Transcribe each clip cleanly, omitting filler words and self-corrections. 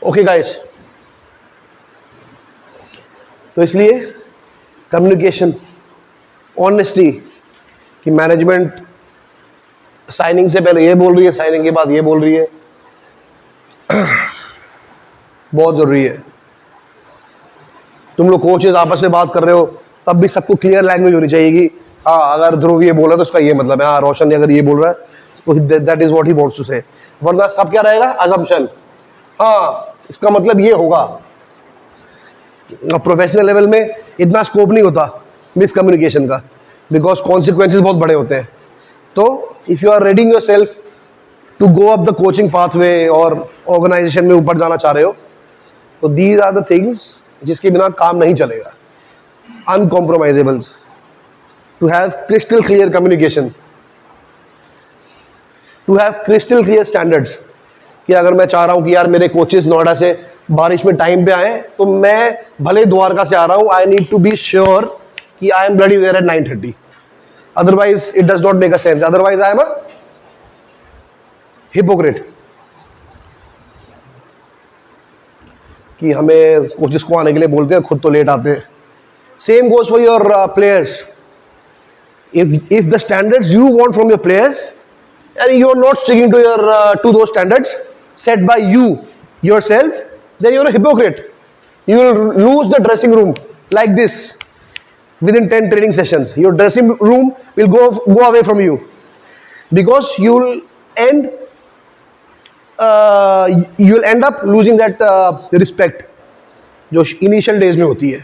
Okay guys, तो इसलिए communication honestly कि मैनेजमेंट साइनिंग से पहले ये बोल रही है, साइनिंग के बाद ये बोल रही है, बहुत जरूरी है। तुम लोग कोचेस आपस में बात कर रहे हो तब भी सबको क्लियर लैंग्वेज होनी चाहिए कि हाँ, अगर ध्रुव ये बोल रहा है तो उसका ये मतलब है, हाँ रोशन ने अगर ये बोल रहा है तो that is what he wants to say. वरना सब क्या रहेगा, अजम्पशन, हाँ इसका मतलब ये होगा। प्रोफेशनल लेवल में इतना स्कोप नहीं होता मिसकम्युनिकेशन का, बिकॉज कॉन्सिक्वेंसेज बहुत बड़े होते हैं। तो if you are readying yourself to go up the coaching pathway और ऑर्गेनाइजेशन में ऊपर जाना चाह रहे हो, तो दीज आर द थिंग्स जिसके बिना काम नहीं चलेगा। Uncompromisables, to have crystal clear communication, to have crystal clear standards कि अगर मैं चाह रहा हूं कि यार मेरे कोचेस नोएडा से बारिश में टाइम पे आए, तो मैं भले द्वारका से आ रहा हूं, I need to be sure कि I am bloody there at 9:30, otherwise it does not make a sense, otherwise I am a hypocrite. कि हमें कोचेस को आने के लिए बोलते हैं, खुद तो लेट आते हैं। Same goes for your players. if the standards you want from your players and you are not sticking to your to those standards set by you yourself, then you are a hypocrite. You will lose the dressing room like this within 10 training sessions. Your dressing room will go away from you because you will end up losing that respect जो initial days में होती है।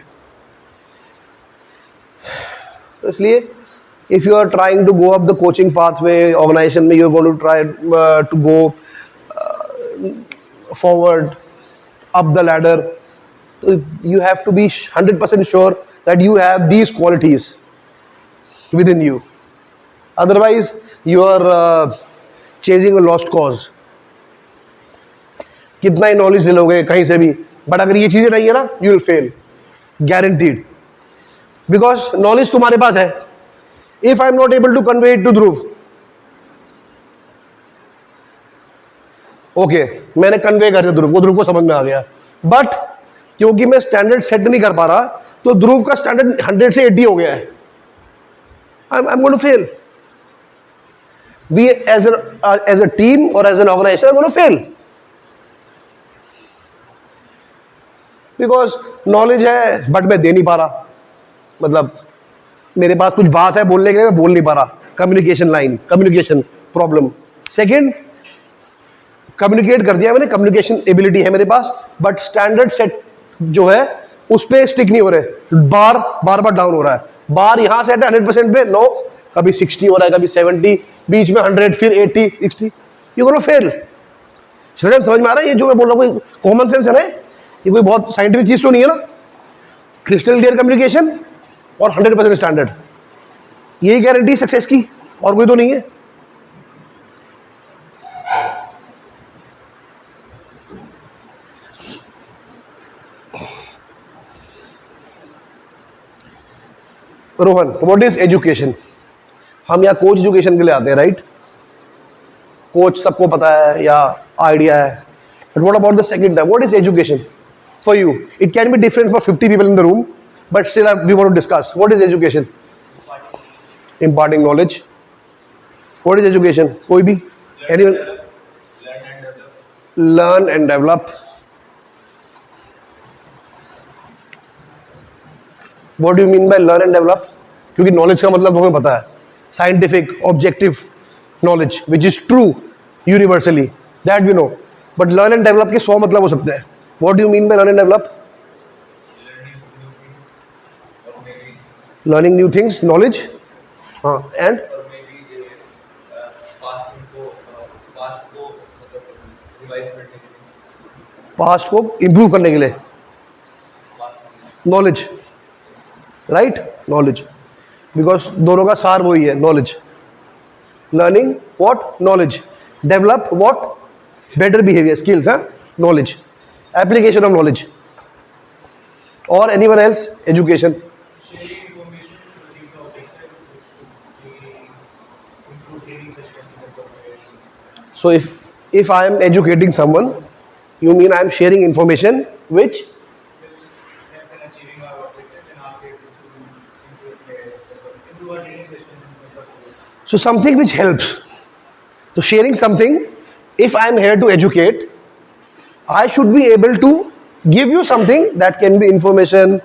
तो इसलिए if you are trying to go up the coaching pathway, organization में you're going to try to go forward up the ladder, so you have to be 100% sure that you have these qualities within you. Otherwise you are chasing a lost cause. कितना ही knowledge ले लोगे कहीं से भी, but अगर ये चीजें नहीं है ना, you will fail, guaranteed, because knowledge तुम्हारे पास है। If I am not able to convey it to Dhruv, okay मैंने कन्वे कर दिया ध्रुव को, ध्रुव को समझ में आ गया, बट क्योंकि मैं स्टैंडर्ड सेट नहीं कर पा रहा, तो ध्रुव का स्टैंडर्ड 100 से 80 हो गया है, I am going to fail. We as a team और as an organization going to fail, because knowledge है बट मैं दे नहीं पा रहा, मतलब मेरे पास कुछ बात है बोलने के लिए, मैं बोल नहीं पा रहा। Communication line, communication problem. Second, communicate कर दिया मैंने, कम्युनिकेशन एबिलिटी है मेरे पास, बट स्टैंडर्ड सेट जो है उस पर स्टिक नहीं हो रहे, बार बार डाउन हो रहा है। बार यहां सेट है 100% पे, नो, कभी 60 हो रहा है, कभी 70, बीच में 100, फिर 80, 60, यू गोना फेल। समझ में आ रहा है ये जो मैं बोल रहा हूँ? कॉमन सेंस है ना, ये कोई बहुत साइंटिफिक चीज तो नहीं है ना। क्रिस्टल क्लियर कम्युनिकेशन और 100% स्टैंडर्ड, यही गारंटी सक्सेस की, और कोई तो नहीं है। Rohan, what is education? हम यहाँ कोच एजुकेशन के लिए आते हैं, राइट? कोच सबको पता है या आइडिया है, but what about the second time? What is education for you? It can be different for 50 people in the room, but still we want to discuss what is education. Imparting knowledge. What is education? कोई भी? Anyone? Learn and develop. What do you mean by learn and develop? क्योंकि knowledge का मतलब हमें पता है, scientific, objective knowledge which is true universally, that we know. But learn and develop के 100 मतलब हो सकते हैं. What do you mean by learn and develop? Learning new things, knowledge, and past को इम्प्रूव करने के लिए नॉलेज, राइट? नॉलेज, बिकॉज दोनों का सार वही है, knowledge. Learning what? Knowledge. Develop what? Better behaviour, skills, है नॉलेज, एप्लीकेशन ऑफ नॉलेज। और anyone else? Education. So if I am educating someone, You mean I am sharing information which? Help in achieving our objective. In our case, is to improve players, improve our training session. So something which helps. So sharing something, if I am here to educate, I should be able to give you something that can be information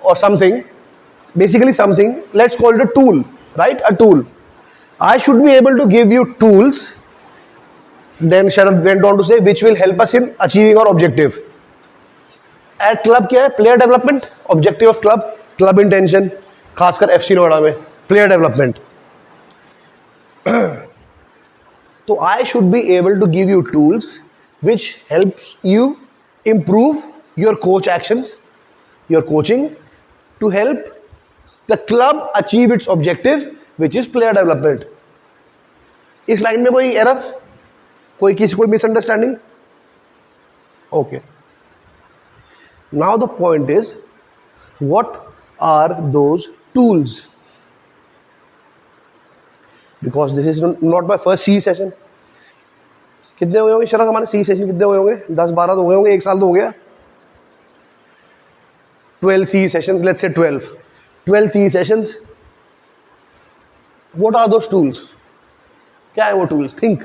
or something, basically something, let's call it a tool, right? A tool. I should be able to give you tools, then Sharad went on to say, which will help us in achieving our objective. At club क्या है? Player development, objective of club, club intention, खासकर FC Noida में, player development. So I should be able to give you tools which helps you improve your coach actions, your coaching, to help the club achieve its objective, which is player development. इस line में कोई error, कोई किसी कोई misunderstanding? Okay. Now the point is, what are those tools? Because this is not my first CE session. कितने हुए होंगे शरद हमारे CE सेशन? कितने हुए होंगे? 10-12 तो हुए होंगे, एक साल तो हो गया. 12 CE sessions, let's say 12 CE sessions. What are those tools? क्या है वो tools? Think.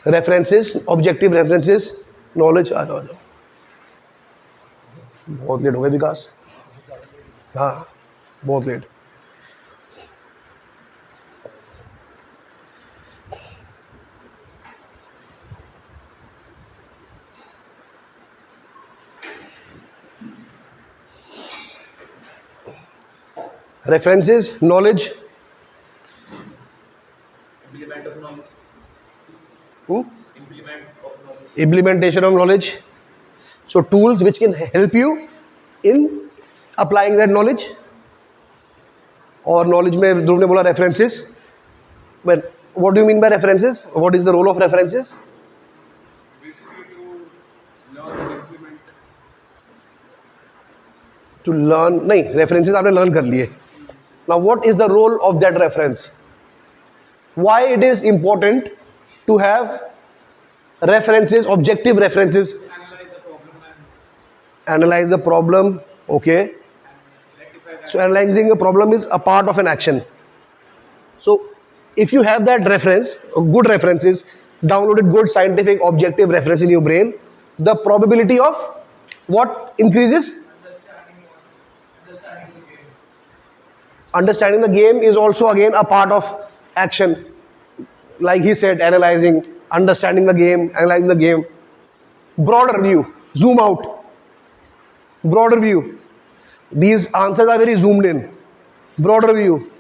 References, objective references, knowledge. आ जाओ. बहुत लेट हो गए विकास. हाँ, बहुत late. References, knowledge. Implement of knowledge. Implement of knowledge. Implementation of knowledge. So tools which can help you in applying that knowledge. और knowledge में ध्रुव ने बोला references. But what do you mean by references? What is the role of references? Basically, to learn and implement. To learn, नहीं, references आपने learn कर लिए. Now what is the role of that reference? Why it is important to have references, objective references? Analyze the problem, okay. So analyzing a problem is a part of an action. So if you have that reference, good references, downloaded good scientific objective reference in your brain, the probability of what increases? Understanding the game is also again a part of action. Like he said, analyzing, understanding the game, analyzing the game. Broader view, zoom out. Broader view. These answers are very zoomed in. Broader view.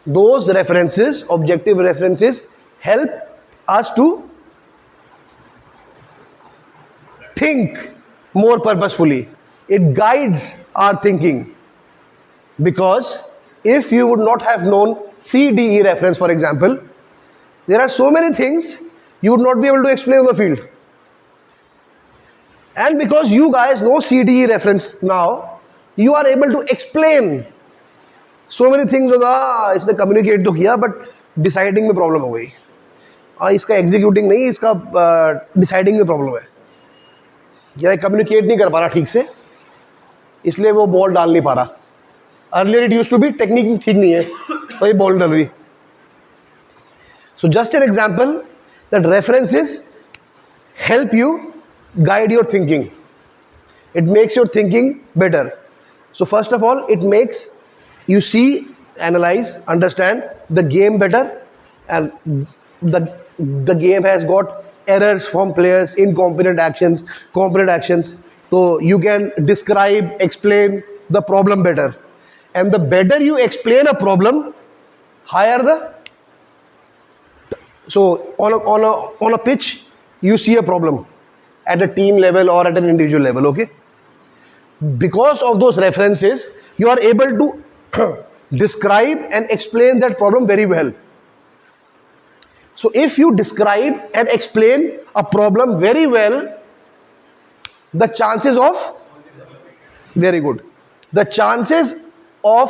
Those references, objective references, help us to think more purposefully. It guides our thinking. Because if you would not have known CDE reference, for example, there are so many things you would not be able to explain on the field. And because you guys know CDE reference now, you are able to explain so many things. इसने communicate तो किया, but deciding में problem हो गई. इसका executing नहीं, इसका deciding में problem है. या communicate नहीं कर पा रहा ठीक से, इसलिए वो ball डाल नहीं पा रहा. Earlier it used to be technique ठीक नहीं है, तो ये ball डल हुई. So just an example that references help you guide your thinking. It makes your thinking better. So first of all, it makes you see, analyze, understand the game better, and the game has got errors from players, incompetent actions, competent actions. So you can describe, explain the problem better. And the better you explain a problem, higher the. So on a pitch, you see a problem at a team level or at an individual level, okay? Because of those references, you are able to describe and explain that problem very well. So if you describe and explain a problem very well, the chances of, very good, the chances of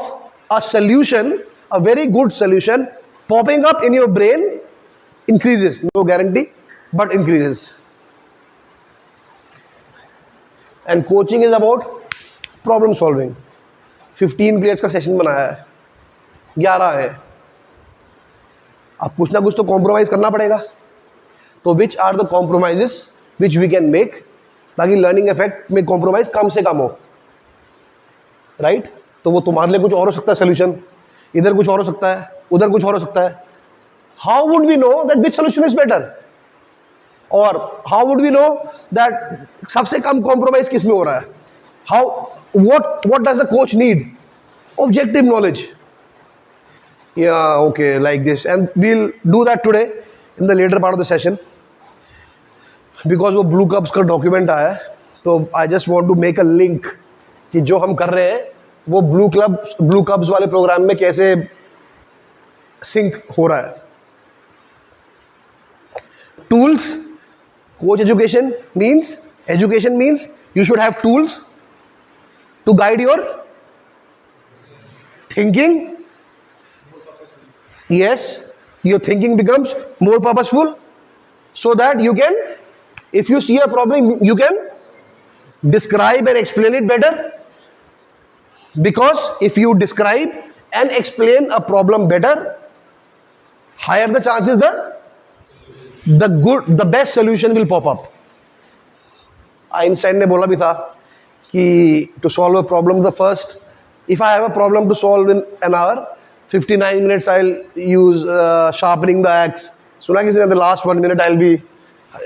a solution, a very good solution, popping up in your brain increases, no guarantee, but increases. And coaching is about problem solving. 15 periods का session बनाया है, 11 है, अब कुछ ना कुछ तो compromise करना पड़ेगा. तो which are the compromises which we can make, ताकि लर्निंग इफेक्ट में कॉम्प्रोमाइज कम से कम हो, राइट? तो वो तुम्हारे लिए कुछ और हो सकता है सोल्यूशन, इधर कुछ और हो सकता है, उधर कुछ और हो सकता है. How would we know that which solution is better, और how would we know that सबसे कम कॉम्प्रोमाइज किस में हो रहा है? How, what does the coach need? Objective knowledge. Yeah, okay, like this, and we'll do that today in the later part of the session, because वो blue cups का document आया है. तो I just want to make a link कि जो हम कर रहे हैं वो ब्लू कप्स वाले प्रोग्राम में कैसे सिंक हो रहा है. Tools, coach education means you should have tools to guide your thinking. Yes, your thinking becomes more purposeful, so that you can, if you see a problem, you can describe and explain it better. Because if you describe and explain a problem better, higher the chances the best solution will pop up. Einstein ने बोला भी था कि to solve a problem, the first, if I have a problem to solve in an hour, 59 minutes I'll use sharpening the axe. सुना किसी ने, the last 1 minute I'll be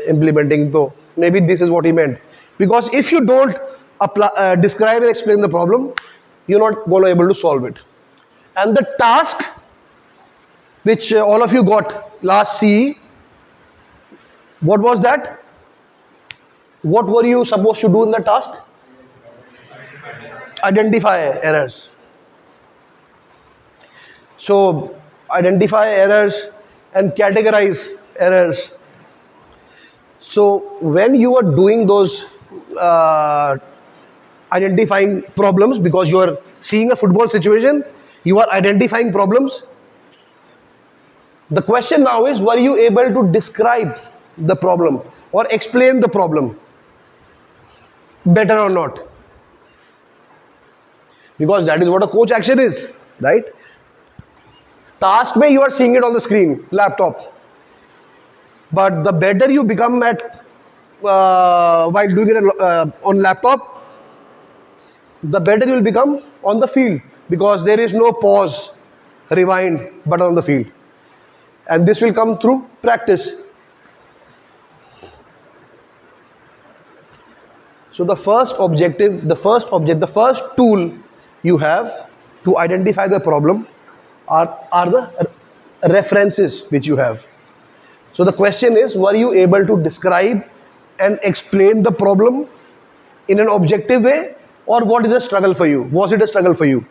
implementing. तो maybe this is what he meant. Because if you don't describe and explain the problem, you're not going to be able to solve it. And the task which all of you got last CE, what was that? What were you supposed to do in the task? Identify errors. So identify errors and categorize errors. So when you are doing those identifying problems, because you are seeing a football situation, you are identifying problems. The question now is, were you able to describe the problem or explain the problem better or not? Because that is what a coach action is, right? Task mein you are seeing it on the screen, laptop. But the better you become at while doing it on laptop, the better you will become on the field, because there is no pause, rewind button on the field. And this will come through practice. So the first tool you have to identify the problem are the references which you have. So the question is, were you able to describe and explain the problem in an objective way, or what is a struggle for you? Was it a struggle for you?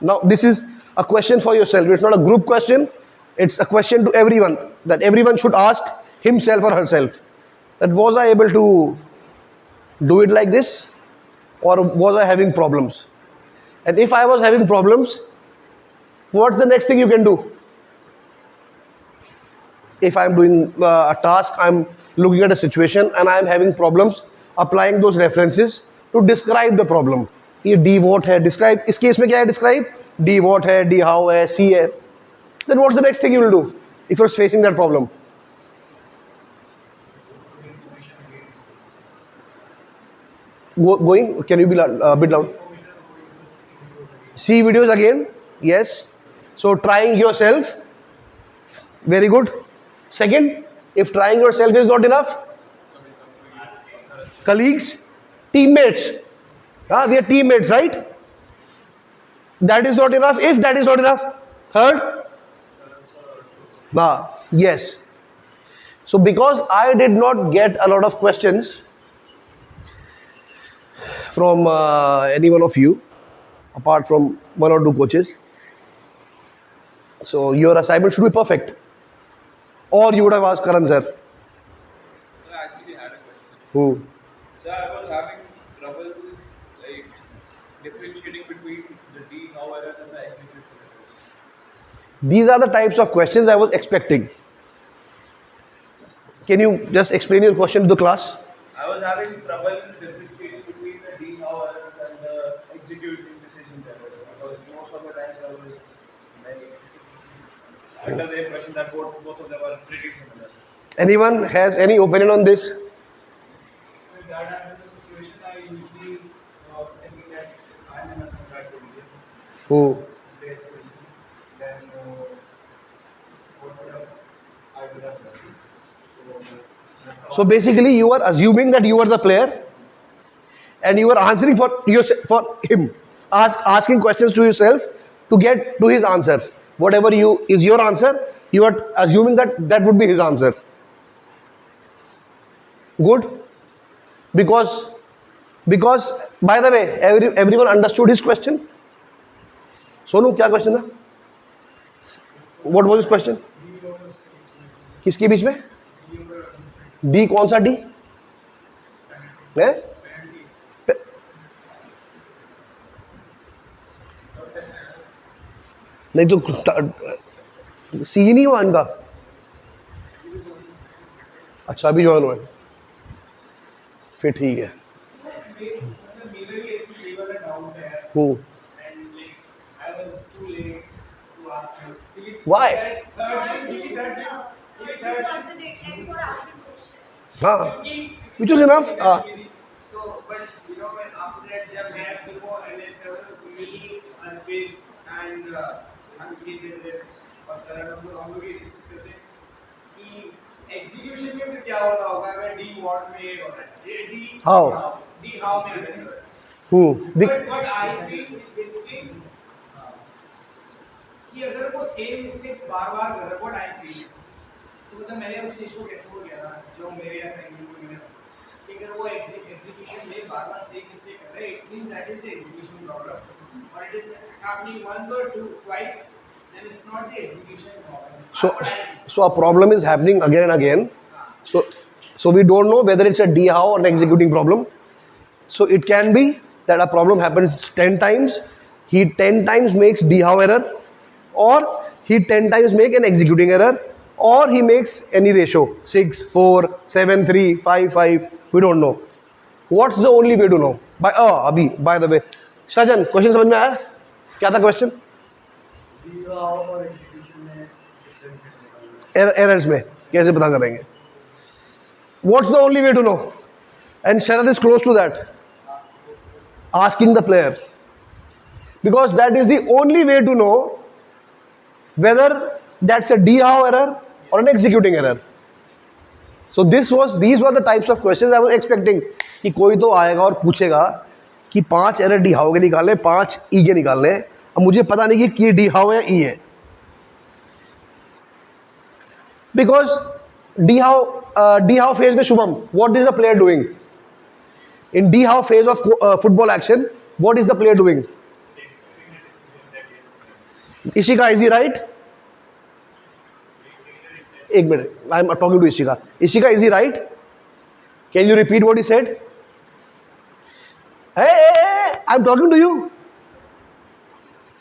Now this is a question for yourself. It's not a group question. It's a question to everyone, that everyone should ask himself or herself, that was I able to do it like this, or was I having problems? And if I was having problems, what's the next thing you can do? If I'm doing a task, I'm looking at a situation and I'm having problems, applying those references to describe the problem. ये D what है, describe, इस case में क्या है describe? D what है, D how है, C है. Then what's the next thing you will do if you're facing that problem? Going, can you be a bit loud? See videos again, yes. So trying yourself, very good. Second, if trying yourself is not enough, colleagues, teammates. We are teammates, right? That is not enough. If that is not enough, third, yes. So because I did not get a lot of questions from any one of you, apart from one or two coaches, so your assignment should be perfect. Or you would have asked Karan sir. I actually had a question. Who? So I was having trouble differentiating between the D how errors and the execution errors. These are the types of questions I was expecting. Can you just explain your question to the class? I was having trouble differentiating between the D hours and the executing decision errors because most of the times I was like under the impression that both of them are pretty similar. Anyone has any opinion on this? With that type of situation, I usually thinking that I'm in a contract position. Hmm. Then what I would have done. So basically, you are assuming that you are the player, and you are answering for him, asking questions to yourself to get to his answer. Whatever is your answer, you are assuming that would be his answer. Good, because by the way, everyone understood his question. Sonu, क्या question था? What was his question? किसके बीच में? D कौन सा D है? नहीं तो सी नहीं हुआ इनका. अच्छा अभी ज्वाइन हुआ, फिर ठीक है. Why? हाँ, which was enough. So, but you know, when after that, जब मैं फिर वो me, Arvind and Ankit और करण हम लोग ये डिस्कस करते हैं कि एग्जीक्यूशन में फिर क्या हो रहा होगा अगर डी वॉट में और डी हाउ में अगर but what I feel is basically कि अगर वो सेम मिस्टेक्स बार-बार कर रहा है, what I feel तो मतलब मैंने उस चीज को कैसे बोल गया था जो मेरे असाइनमेंट में मिला कि अगर वो एग्जीक्यूशन में बार-बार सेम मिस्टेक कर रहा है, it means that is the execution problem और इट इज हैपनिंग वंस और twice, then it's not the execution problem. So a problem is happening again and again. So we don't know whether it's a DHOW or an executing problem. So it can be that a problem happens 10 times. He 10 times makes DHOW error, or he 10 times make an executing error, or he makes any ratio 6, 4, 7, 3, 5, 5. We don't know. What's the only way to know? Abhi, by the way, Shajan, question समझ में आया? क्या था question? Errors में कैसे पता करेंगे? What's the only way to know? And Sharad is close to that. Asking the player, because that is the only way to know whether that's a DHOW error or an executing error. So these were the types of questions I was expecting कि कोई तो आएगा और पूछेगा कि 5 error DHOW के निकालने, 5 E के निकालने. अब मुझे पता नहीं कि DHOW है E है, because DHOW phase में Shubham, what is the player doing? In DHOW phase of football action, what is the player doing? Ishika, is he right? एक minute, I am talking to Ishika. Ishika, is he right? Can you repeat what he said? Hey, I am talking to you.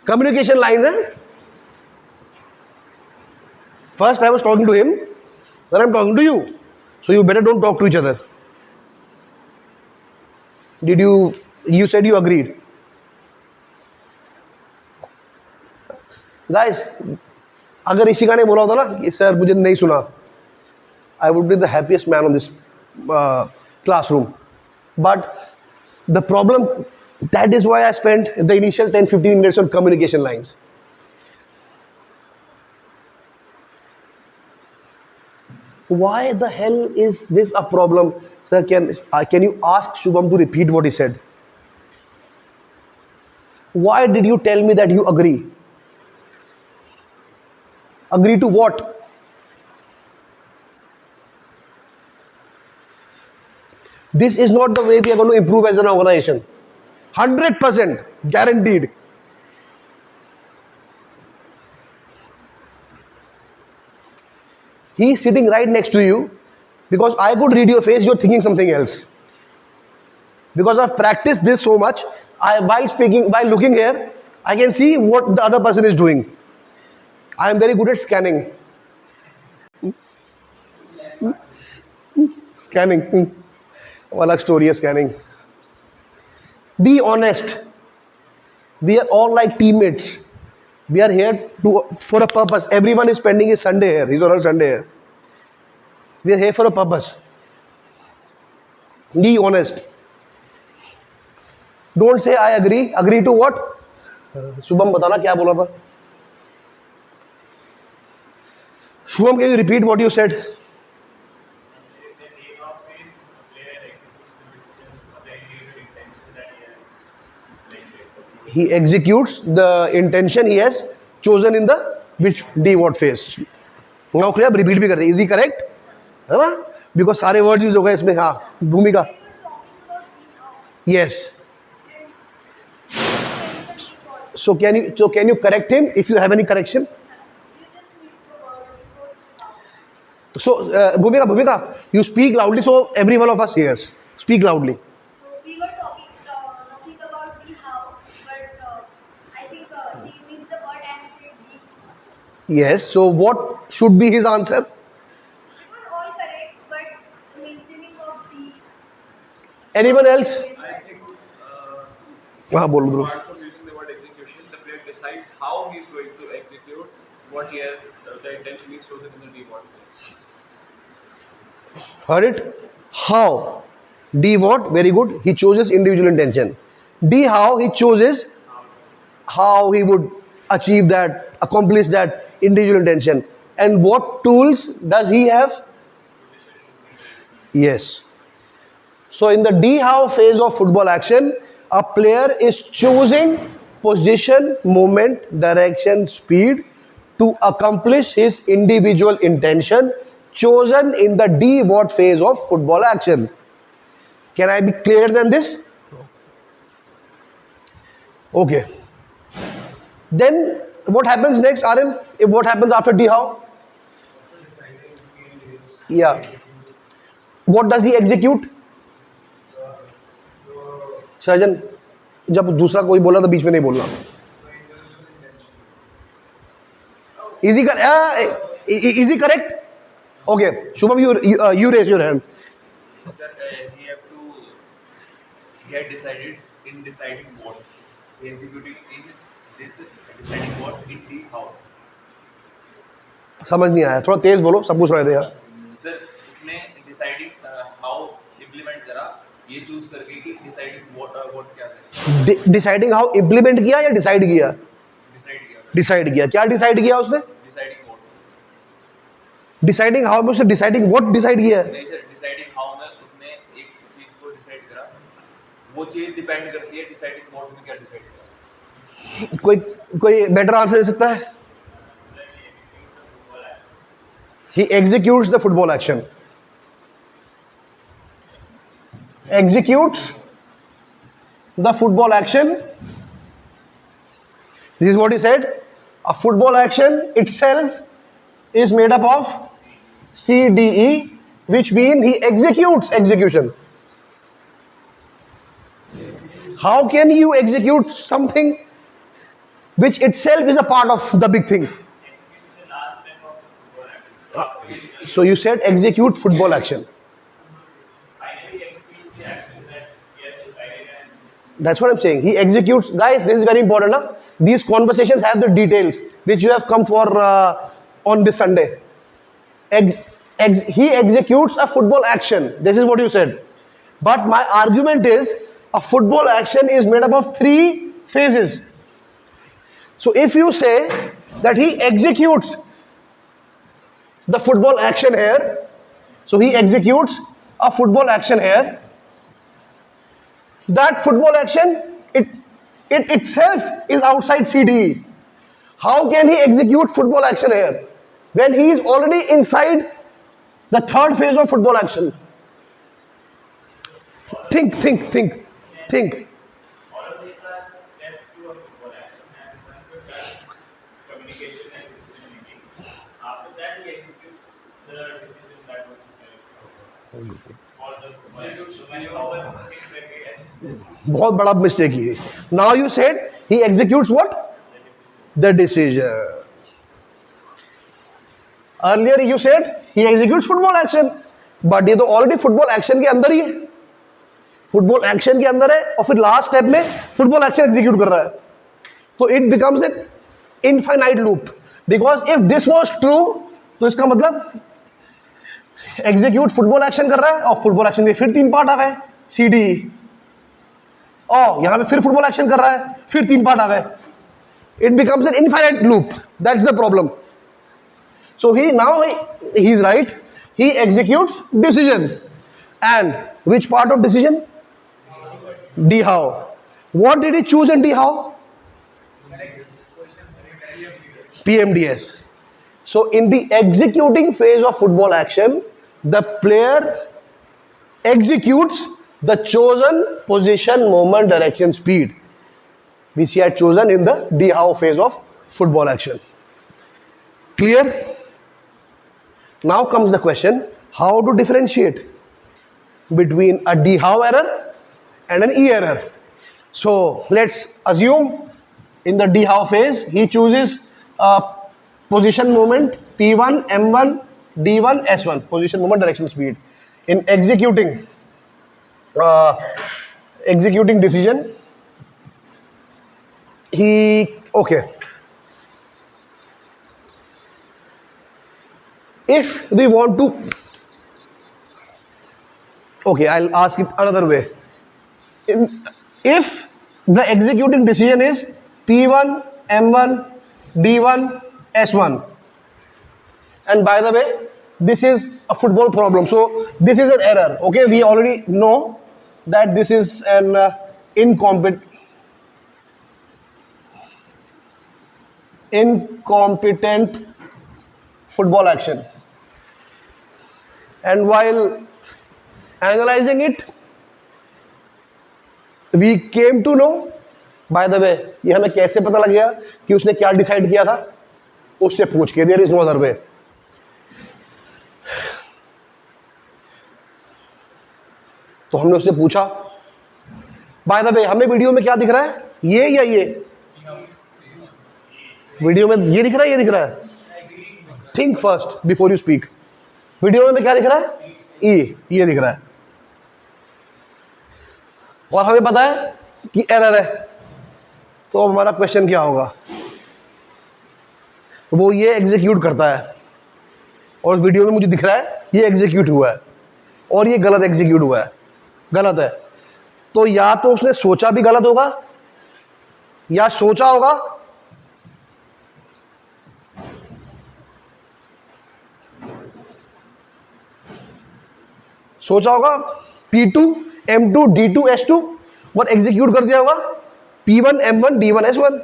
Communication lines, eh? First I was talking to him, then I am talking to you. So you better don't talk to each other. You said you agreed. Guys, अगर इशिका ने बोला होता ना कि sir मुझे नहीं सुना, I would be the happiest man on this classroom. But the problem, that is why I spent the initial 10-15 minutes on communication lines. Why the hell is this a problem? Sir, can you ask Shubham to repeat what he said? Why did you tell me that you agree? Agree to what? This is not the way we are going to improve as an organization. 100% guaranteed. He is sitting right next to you, because I could read your face, you're thinking something else. Because I've practiced this so much, while looking here, I can see what the other person is doing. I am very good at scanning. Scanning. वो अलग story है scanning. Be honest. We are all like teammates. We are here for a purpose. Everyone is spending his Sunday here. His or her Sunday here. We are here for a purpose. Be honest. Don't say I agree. Agree to what? Shubham बताना क्या बोला था? Shubham, can you repeat what you said? He executes the intention he has chosen in the which D what phase. Now clear? Repeat भी करते. Is he correct? है ना? Because सारे words use हो गए इसमें. हाँ, भूमिका. Yes. So can you correct him if you have any correction? So Bhumika, you speak loudly so every one of us hears. Speak loudly. So we were talking about the how, but I think he missed the word and said the. Yes. So what should be his answer? It was all correct, but mentioning of the. Anyone else? I think हाँ बोलो ध्रुव. apart from using the word execution, the player decides how he is going to execute what he has, the intention is chosen in the D-word phase. Heard it? How? D what? Very good. He chooses individual intention. D how? He chooses how he would achieve that, accomplish that individual intention. And what tools does he have? Yes. So in the D how phase of football action, a player is choosing position, movement, direction, speed to accomplish his individual intention chosen in the D what phase of football action. Can I be clearer than this? Okay. Then what happens next, Aryan? What happens after D how? Yeah. What does he execute? Surgeon, जब दूसरा कोई बोला तो बीच में नहीं बोलना. Is he correct? Okay, Shubham, you raise your hand. Sir, he had decided in deciding what. He executed in this deciding what in the how. समझ नहीं आया, थोड़ा तेज बोलो, सब कुछ रहे थे यार. सर, इसने डिसाइडिंग हाउ इम्प्लीमेंट करा, ये चूज करके कि डिसाइडिंग व्हाट क्या है. डिसाइडिंग हाउ इम्प्लीमेंट किया या डिसाइड किया? डिसाइड किया. क्या डिसाइड किया उसने? Deciding what. डिसाइडिंग हाउ में उसने डिसाइडिंग व्हाट डिसाइड किया? नहीं सर, डिसाइडिंग हाउ में उसने एक चीज को डिसाइड करा, वो चीज डिपेंड करती है डिसाइडिंग व्हाट में क्या डिसाइड करा. कोई बेटर आंसर दे सकता है? He executes the football action. Executes the football action. This is what he said. A football action itself is made up of C, D, E, which means he executes execution. How can you execute something which itself is a part of the big thing? So you said execute football action. That's what I'm saying. He executes. Guys, this is very important. Huh? These conversations have the details which you have come for on this Sunday. He executes a football action. This is what you said. But my argument is a football action is made up of 3 phases. So if you say that he executes the football action here, so he executes a football action here, that football action it itself is outside CDE. How can he execute football action here when he is already inside the 3rd phase of football action? Think. All of these are steps to a football action, and once you're done communication and decision making, after that he executes the decision that was decided for the football. So when you always think like yes, बहुत बड़ा mistake ही है. Now you said he executes what? The decision. Earlier you said he executes football action, but ये तो already football action के अंदर ही है, football action के अंदर है और फिर लास्ट स्टेप में फुटबॉल एक्शन एग्जीक्यूट कर रहा है. तो it becomes an infinite loop, because if this was true तो इसका मतलब एग्जीक्यूट फुटबॉल एक्शन कर रहा है और फुटबॉल एक्शन के फिर 3 पार्ट आ गए सी डी, और यहां पे फिर फुटबॉल एक्शन कर रहा है फिर 3 पार्ट आ गए. It becomes an infinite loop, that's the problem. So he is right. He executes decision. And which part of decision? D how. What did he choose in D how? PMDS. So in the executing phase of football action, the player executes the chosen position, moment, direction, speed, which he had chosen in the D how phase of football action. Clear? Now comes the question, how to differentiate between a D how error and an E error. So let's assume in the D how phase he chooses position moment P1, M1, D1, S1, position moment direction speed. In executing decision, if we want to, I'll ask it another way. If the executing decision is P1, M1, D1, S1, and by the way, this is a football problem, so this is an error. Okay, we already know that this is an incompetent football action. And while analyzing it, we came to know, by the way, ये हमें कैसे पता लग गया कि उसने क्या decide किया था? उससे पूछ के, there is no other way. तो हमने उससे पूछा, by the way, हमें वीडियो में क्या दिख रहा है? ये या ये? वीडियो में ये दिख रहा है, ये दिख रहा है? Think first before you speak. Video में क्या दिख रहा है? ई, ये दिख रहा है. और हमें पता है कि एरर है. तो हमारा क्वेश्चन क्या होगा? वो ये एग्जीक्यूट करता है और वीडियो में मुझे दिख रहा है ये एग्जीक्यूट हुआ है और ये गलत एग्जीक्यूट हुआ है. गलत है. तो या तो उसने सोचा भी गलत होगा या सोचा होगा P2, M2, D2, S2 और एग्जीक्यूट कर दिया होगा P1, M1, D1, S1.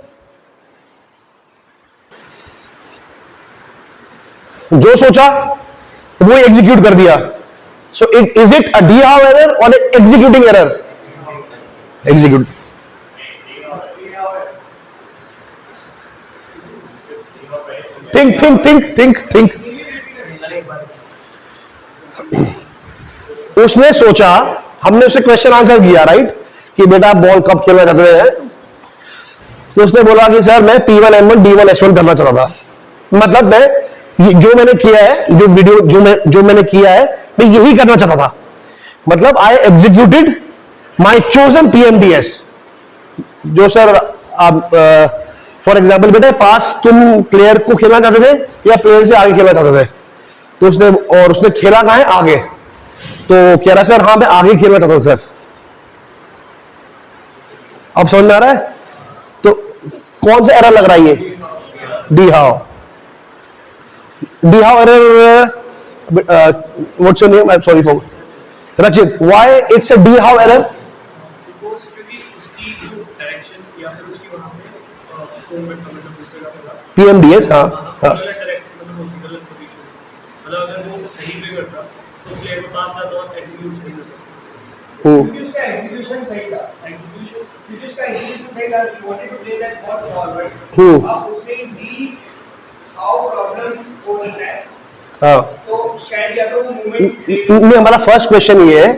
जो सोचा वो एग्जीक्यूट कर दिया. So is it a D how error और एग्जीक्यूटिंग एरर? एग्जीक्यूट. थिंक. उसने सोचा, हमने उससे क्वेश्चन आंसर किया, राइट, कि बेटा आप बॉल कब खेलना चाहते हैं? तो उसने बोला कि सर मैं P1, M1, D1, S1 करना चाहता था. मतलब मैं जो मैंने किया है, जो वीडियो जो मैंने किया है, मैं यही करना चाहता था. मतलब आई एग्जीक्यूटेड माई चोजन PMDS. जो सर आप फॉर एग्जाम्पल बेटा पास तुम प्लेयर को खेलना चाहते थे या प्लेयर से आगे खेलना चाहते थे? तो उसने खेला कहाँ है? आगे. तो कह रहा सर हाँ मैं आगे खेलना चाहता हूं सर. अब समझ में आ रहा है? तो कौन सा एरर लग रहा है? ये D how error. What's your name? I am sorry for Rachit. Why it's a D how error? क्योंकि उसकी जो डायरेक्शन या फिर उसकी वहां पे PMDS. हाँ. गलत पोजीशन. मतलब अगर वो सही पे करता तो प्लेयर को पास आता और एग्जीक्यूट सही होता. क्योंकि उसका एग्जीक्यूशन सही था. क्योंकि उसका एग्जीक्यूशन सही था. He wanted to play that ball forward. अब उसमें डी हाउ प्रॉब्लम हो सकता है. हाँ. तो शायद या तो वो मूवमेंट नहीं. हमारा फर्स्ट क्वेश्चन ये है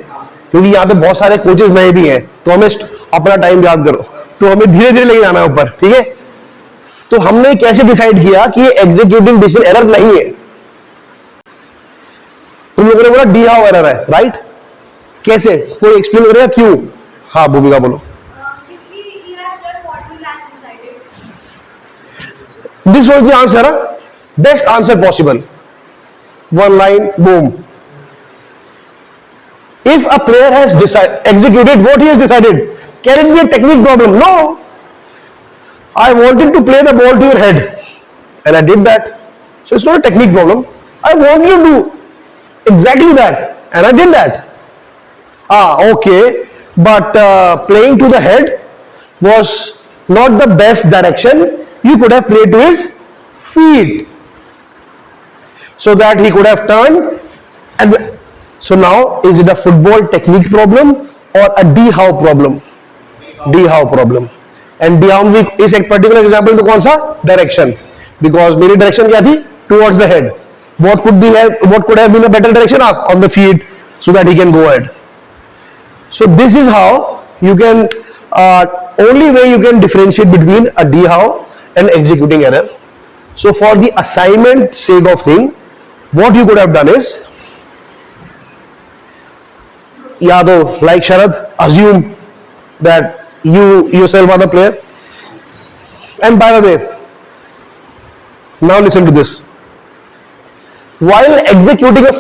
क्योंकि यहाँ पे बहुत सारे कोचेस नए भी हैं, तो हमें अपना टाइम याद करो, तो हमें धीरे धीरे लेके जाना है ऊपर. ठीक है. तो हमने कैसे डिसाइड किया कि ये एग्जीक्यूटिंग डिसीजन एरर नहीं है? लोगों ने बोला डी हाउ एरर है, राइट? कैसे, कोई एक्सप्लेन करेगा क्यों? हाँ भूमिका बोलो. He has done what he has decided. This was the answer, huh? Best answer possible. One line, boom. If a player has executed what he has decided, can it be a technique problem? No. I wanted to play the ball to your head, and I did that. So it's not a technique problem. I wanted to do exactly that, and I did that. Okay. But playing to the head was not the best direction. You could have played to his feet, so that he could have turned. And so now, is it a football technique problem or a D-how problem? D-how problem. And D-how is a particular example to कौन सा? Direction. Because मेरी direction क्या थी? Towards the head. What could have been a better direction? On the feet, so that he can go ahead. So this is how you can, only way you can differentiate between a D-how and executing error. So for the assignment sake of thing, what you could have done is, Yadav, like Sharad, assume that you yourself are the player. And by the way, now listen to this. While executing a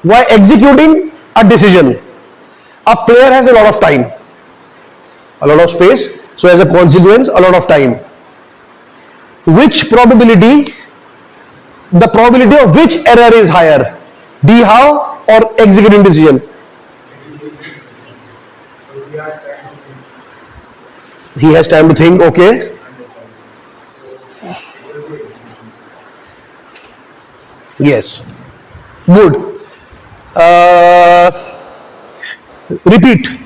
while executing a decision, a player has a lot of time, a lot of space, so as a consequence, a lot of time. Which probability, the probability of which error is higher? D-how or executing decision? He has time to think, okay. Yes. Good. Repeat.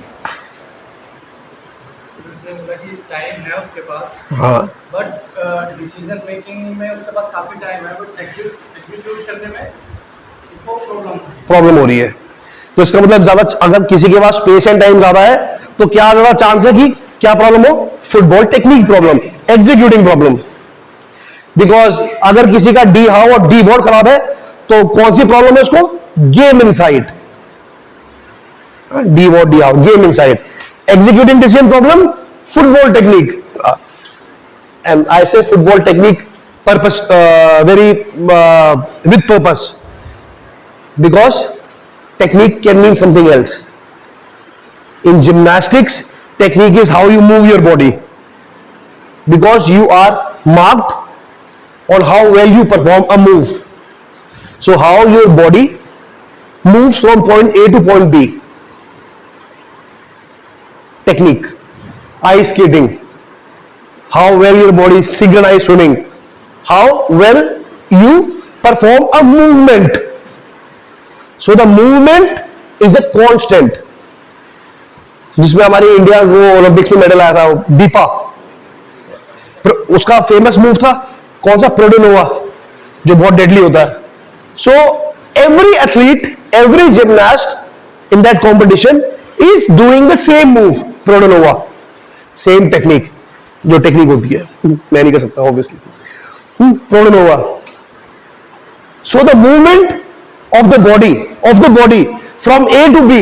Time है उसके पास, हाँ. But decision making में उसके पास काफी time है, but execute करने में इसको प्रॉब्लम हो रही है. तो इसका मतलब ज्यादा, अगर किसी के पास स्पेस एंड टाइम ज्यादा है, तो क्या ज्यादा चांस है कि क्या प्रॉब्लम हो? Football technique problem, executing problem. Because अगर किसी का डी हाउ और डी बहुत खराब है, तो कौन सी प्रॉब्लम है उसको? Game insight. D what D how, game insight. Executing decision problem, football technique. And I say football technique purpose, with purpose, because technique can mean something else. In gymnastics, technique is how you move your body, because you are marked on how well you perform a move. So how your body moves from point A to point B. Technique. Ice skating, how well your body is synchronized swimming, how well you perform a movement. So the movement is a constant. जिसमें हमारी India वो Olympics में medal आया था, दीपा, उसका famous move था कौन सा? प्रोडोनोवा, जो बहुत डेडली होता है. So every athlete, every gymnast in that competition is doing the same move, Produnova, same technique, जो टेक्निक होती है, मैं नहीं कर सकता obviously. Produnova. So the movement of the body from A to B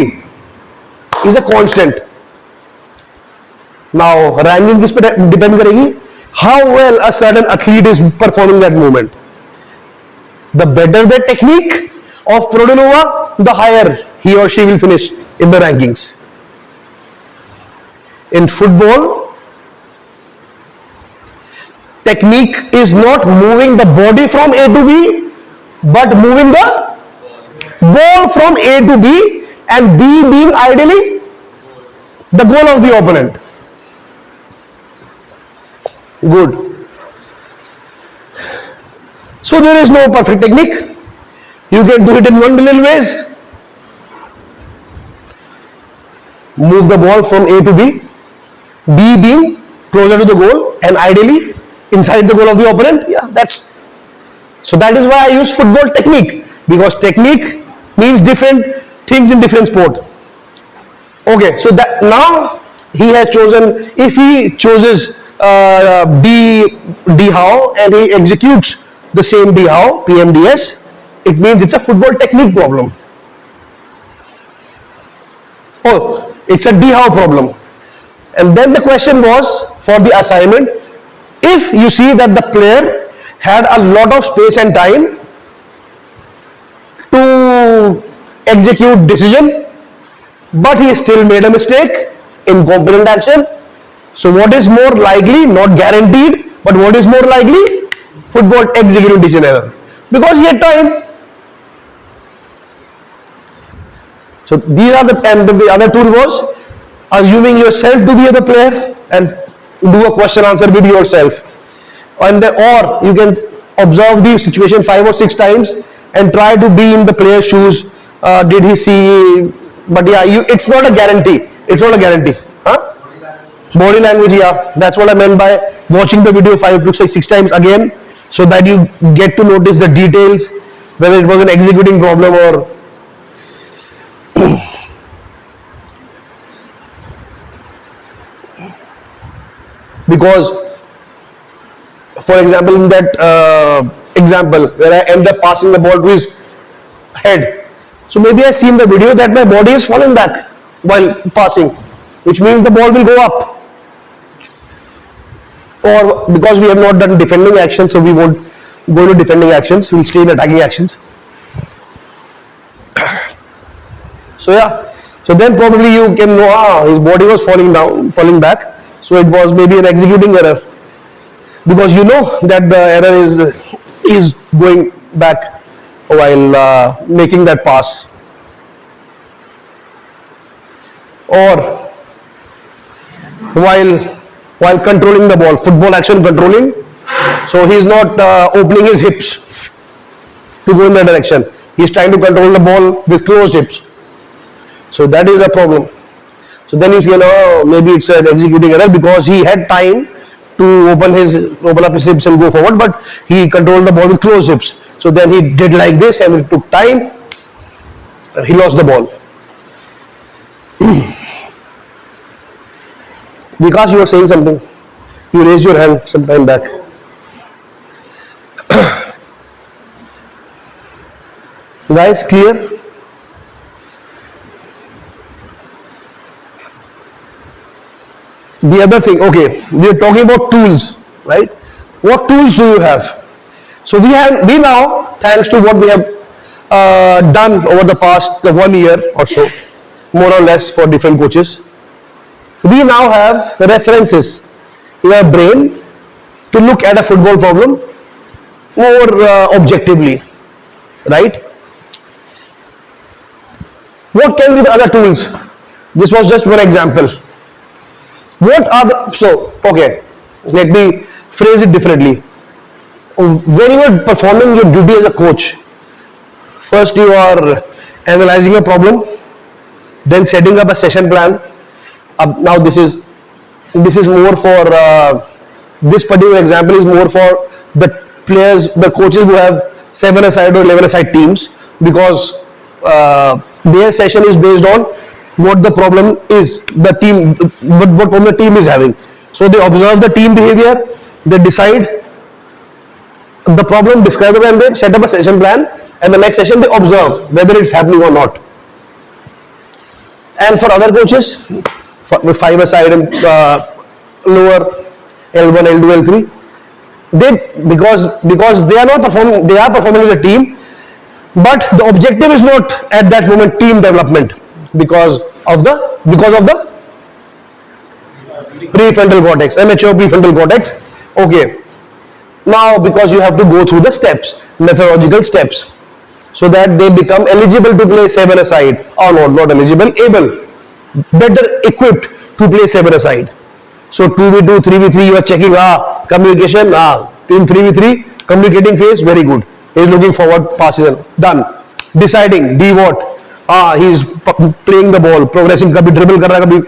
is a constant. Now ranking किस पे depend करेगी? How well a certain athlete is performing that movement. The better the technique of Prodonova, the higher he or she will finish in the rankings. In football, technique is not moving the body from A to B, but moving the ball from A to B, and B being ideally the goal of the opponent. Good. So there is no perfect technique. You can do it in 1 million ways. Move the ball from A to B, B being closer to the goal and ideally inside the goal of the opponent. Yeah, so that is why I use football technique, because technique means different things in different sport. Okay, so that now he has chosen, if he chooses D how and he executes the same D how, PMDS, it means it's a football technique problem. Oh, it's a D-how problem. And then the question was for the assignment, if you see that the player had a lot of space and time to execute decision, but he still made a mistake, incompetent action. So what is more likely, not guaranteed, but what is more likely? Football executing decision error. Because he had time. So these are and the other tool was assuming yourself to be the player and do a question answer with yourself. And or you can observe the situation 5 or 6 times and try to be in the player's shoes. Did he see? But yeah, it's not a guarantee. It's not a guarantee. Huh? Body language, yeah. That's what I meant by watching the video 5 to 6 times again, so that you get to notice the details, whether it was an executing problem or because, for example, in that example where I end up passing the ball to his head, so maybe I see in the video that my body is falling back while passing, which means the ball will go up. Or because we have not done defending actions, so we won't go into defending actions, we'll stay in attacking actions. So yeah, so then probably you can know, his body was falling back, so it was maybe an executing error, because you know that the error is going back while making that pass. Or while controlling the ball, football action controlling, so he's not opening his hips to go in that direction. He's trying to control the ball with closed hips. So that is a problem. So then you know maybe it's an executing error because he had time to open up his hips and go forward, but he controlled the ball with closed hips. So then he did like this and it took time and he lost the ball. Vikas, you were saying something. You raised your hand some time back. Guys, clear? The other thing, okay, we are talking about tools, right? What tools do you have? So we now, thanks to what we have done over the past 1 year or so, more or less for different coaches, we now have references in our brain to look at a football problem more objectively, right? What can be the other tools? This was just one example. What are okay, let me phrase it differently. When you are performing your duty as a coach, first you are analyzing a problem, then setting up a session plan. Now this is more for this particular example is more for the players, the coaches who have 7-a-side or 11-a-side teams, because their session is based on what the problem is, the team, what problem the team is having. So they observe the team behavior, they decide the problem, describe it, and then set up a session plan, and the next session they observe whether it's happening or not. And for other coaches, with 5-a-side and lower L1, L2, L3, because they are not performing, they are performing as a team, but the objective is not at that moment team development because of the prefrontal cortex, immature prefrontal cortex. Okay, now because you have to go through the steps, methodological steps, so that they become eligible to play 7-a-side, or not eligible, able, better equipped to play 7-a-side. So 2v2, 3v3, you are checking communication, in 3v3 communicating phase, very good. He is looking forward, passes, done. Deciding D what, he is playing the ball, progressing, कभी dribble कर रहा है, कभी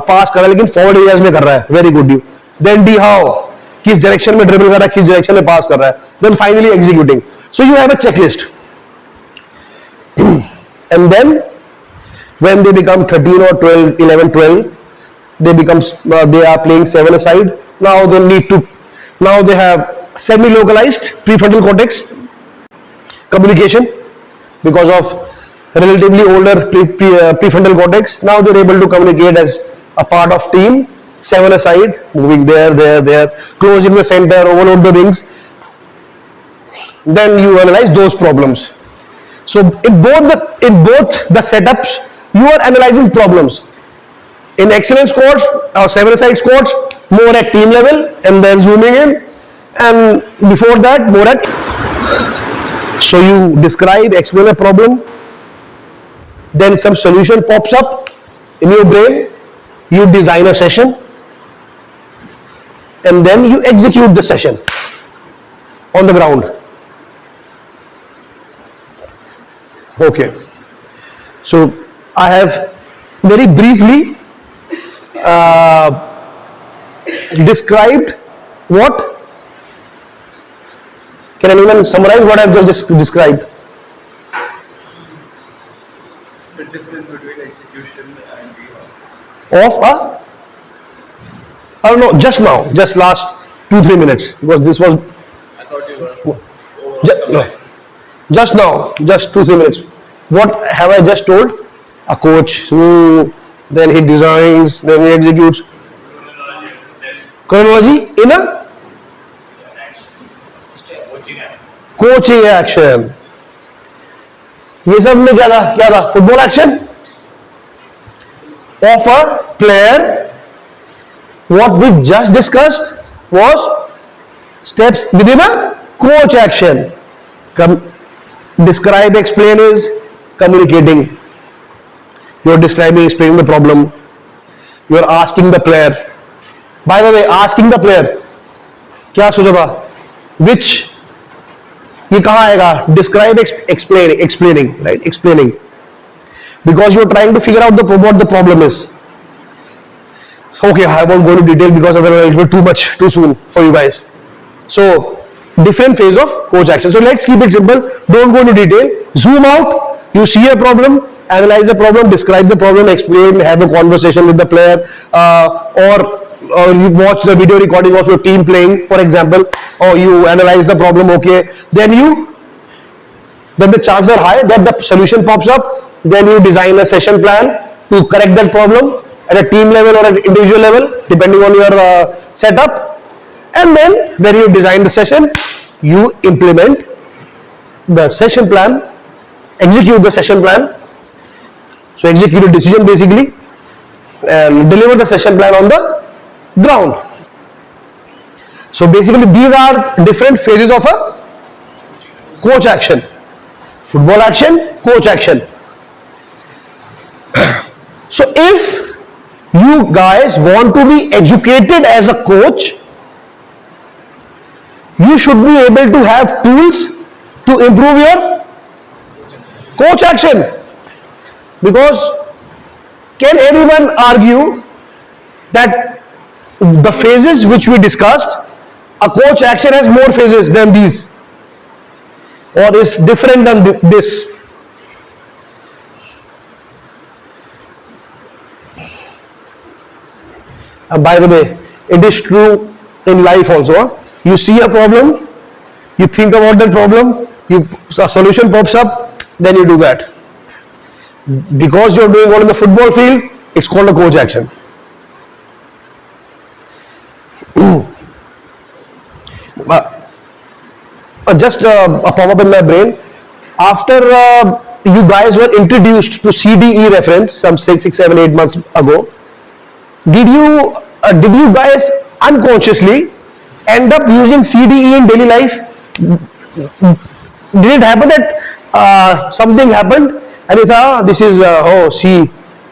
pass कर रहा है, लेकिन forward areas में कर रहा है, very good. Then D how, किस direction में dribble कर रहा है, किस direction में pass कर रहा है. Then finally executing. So you have a checklist. And then when they become 13 or 12, 11, 12, they are playing 7-a-side. Now they have semi-localized prefrontal cortex, communication because of relatively older prefrontal cortex. Now they're able to communicate as a part of team, 7 aside, moving there, closing the center, overload the wings. Then you analyze those problems. So in both the setups, you are analyzing problems. In excellence squads or 7-a-side squads, more at team level and then zooming in, and before that more at. So you describe, explain a problem, then some solution pops up in your brain, you design a session, and then you execute the session on the ground. Okay, so I have very briefly described what. Can anyone summarize what I have just described? The difference between execution and the Of a, I don't know, just last 2-3 minutes, because this was I thought you were overall no, summarizing. just now, just 2-3 minutes. What have I just told? A coach who then he designs, then he executes. Chronology in a coaching action. ये सब में क्या था? Football action of a player. What we just discussed was steps within a coach action. Describe, explain is communicating. You are describing, explaining the problem. You are asking the player. By the way, asking the player, क्या सोचा था? Which ये कहाँ आएगा? Describe, explaining, right? Explaining. Because you are trying to figure out what the problem is. Okay, I won't go into detail because otherwise it will be too soon for you guys. So, different phase of coach action. So let's keep it simple. Don't go into detail. Zoom out. You see a problem, analyze the problem, describe the problem, explain, have a conversation with the player, or you watch the video recording of your team playing, for example, or you analyze the problem. Okay, then the chances are high that the solution pops up. Then you design a session plan to correct that problem at a team level or at individual level, depending on your setup. And then when you design the session, you implement the session plan, execute the session plan. So execute a decision basically, and deliver the session plan on the ground. So basically these are different phases of a coach action. Football action, coach action. So if you guys want to be educated as a coach, you should be able to have tools to improve your coach action. Because can anyone argue that the phases which we discussed, a coach action has more phases than these, or is different than this? By the way, it is true in life also. Huh? You see a problem, you think about that problem, a solution pops up, then you do that. Because you're doing what in the football field, it's called a coach action. Just a pop-up in my brain. After you guys were introduced to CDE reference some 6, 7, 8 months ago, did you guys unconsciously end up using CDE in daily life? Did it happen that something happened and you thought, this is C,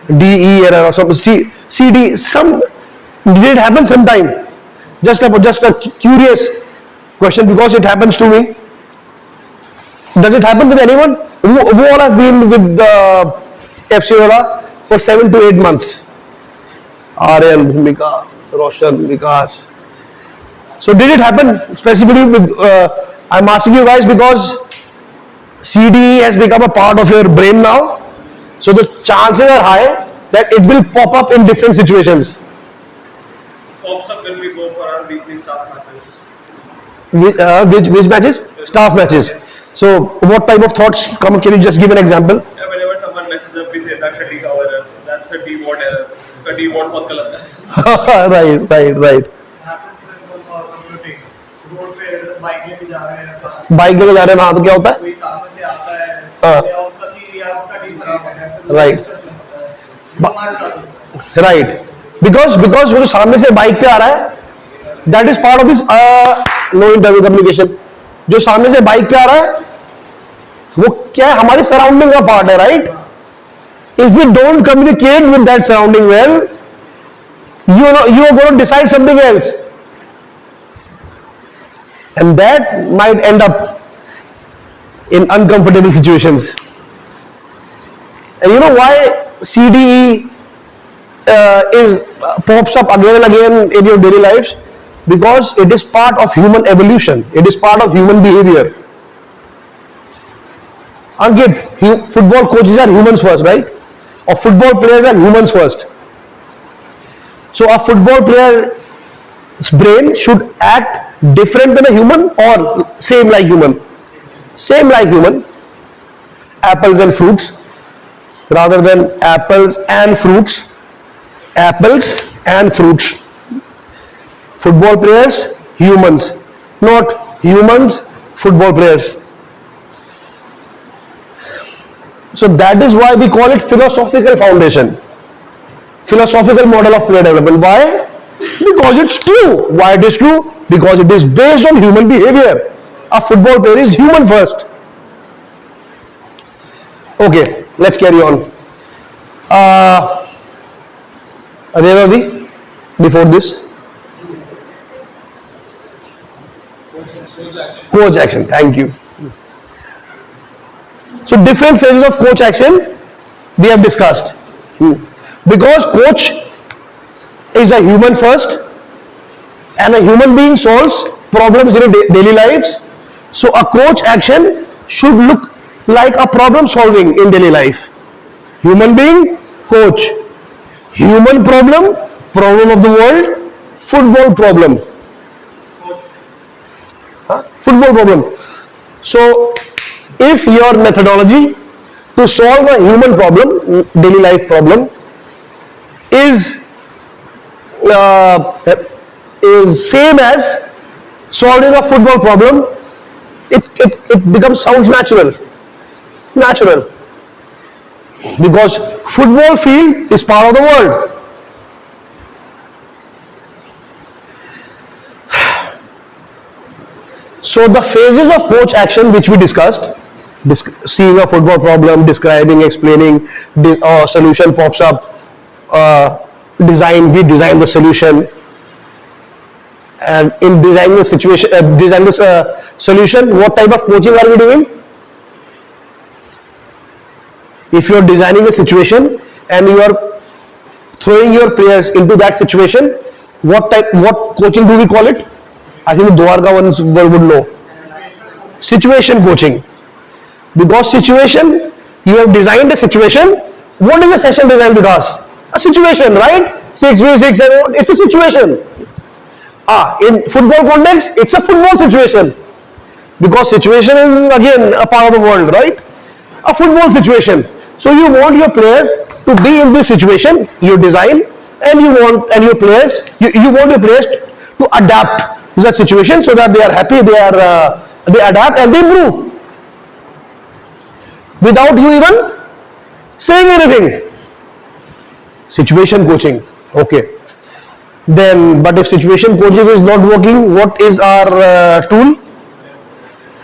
D, E error or some C, D, some, did it happen sometime? Just a curious question because it happens to me. Does it happen with anyone? Who all have been with FC Noida for 7 to 8 months? Aryan, Bhumika, Roshan, Vikas. So did it happen specifically with, I'm asking you guys because CDE has become a part of your brain now. So the chances are high that it will pop up in different situations. Pops up when we go for our weekly staff matches. Which matches? Staff matches. Yes. So what type of thoughts come? Can you just give an example? Yeah, whenever someone messes up, we say that's a D-cow error, that's a D-word error, इसका D-word बहुत गलत है. right. happens when commuting. Road पे bike लेके जा रहे हैं, bike लेके जा रहे हैं, हाँ, तो क्या होता है? कोई सामने से आता है हाँ. या उसका सीन या उसका डी खराब है, Right. हमारे साथ होता है. राइट, बिकॉज वो जो सामने से बाइक पे आ रहा है, that is part of this no interview communication. जो सामने से बाइक पे आ रहा है वो क्या है? हमारी सराउंडिंग का पार्ट है, right? If we don't communicate with that surrounding well, you are going to decide something else, and that might end up in uncomfortable situations. And you know why CDE pops up again and again in your daily lives? Because it is part of human evolution. It is part of human behavior. Ankit, football coaches are humans first, right? Or football players are humans first. So a football player's brain should act different than a human or same like human? Same like human. Apples and fruits rather than apples and fruits. Apples and fruits. Football players, humans. Not humans, football players. So that is why we call it philosophical foundation. Philosophical model of player development. Why? Because it's true. Why it is true? Because it is based on human behavior. A football player is human first. Okay, let's carry on. Where were we before this? Coach action. Thank you. So different phases of coach action we have discussed. Because coach is a human first and a human being solves problems in daily lives. So a coach action should look like a problem solving in daily life. Human being, coach. Human problem, problem of the world, football problem. Football problem. So if your methodology to solve a human problem, daily life problem, is same as solving a football problem, it sounds natural. Because football field is part of the world. So the phases of coach action which we discussed, seeing a football problem, describing, explaining, solution pops up, we design the solution, and in designing the solution, what type of coaching are we doing? If you are designing a situation and you are throwing your players into that situation, what coaching do we call it? I think Dwarka would know. Situation coaching. Because situation, you have designed a situation. What is the session designed with us? A situation, right? 6v6, 7, it's a situation. In football context, it's a football situation. Because situation is again a part of the world, right? A football situation. So you want your players to be in this situation, you design, and you want your players to adapt to that situation so that they are happy, they adapt and they improve. Without you even saying anything. Situation coaching. Okay. Then, but if situation coaching is not working, what is our tool?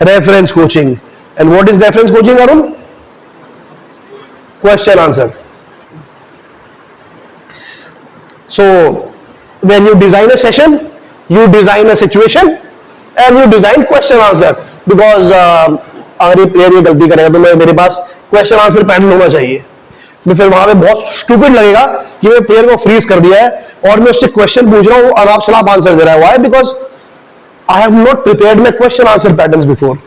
Reference coaching. And what is reference coaching, Arun? Question answer. So, when you design a session, you design a situation and you design question answer. Because अगर ये player ये गलती करेगा तो मेरे पास question answer pattern होना चाहिए. मैं फिर वहां पे बहुत स्टूपिड लगेगा कि मैं प्लेयर को फ्रीज कर दिया है और मैं उससे क्वेश्चन पूछ रहा हूँ और आप सलाह आंसर दे रहा है. Why? Because I have not prepared my question answer patterns before.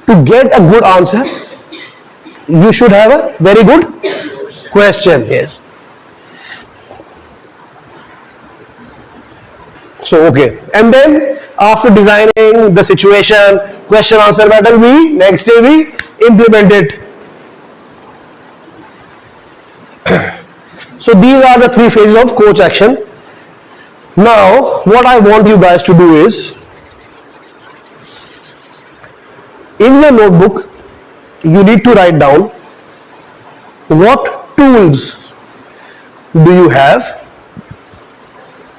To get a good answer, you should have a very good question. Yes. So okay, and then after designing the situation, question answer pattern, next day we implement it. So these are the 3 phases of coach action. Now what I want you guys to do is, in your notebook you need to write down what tools do you have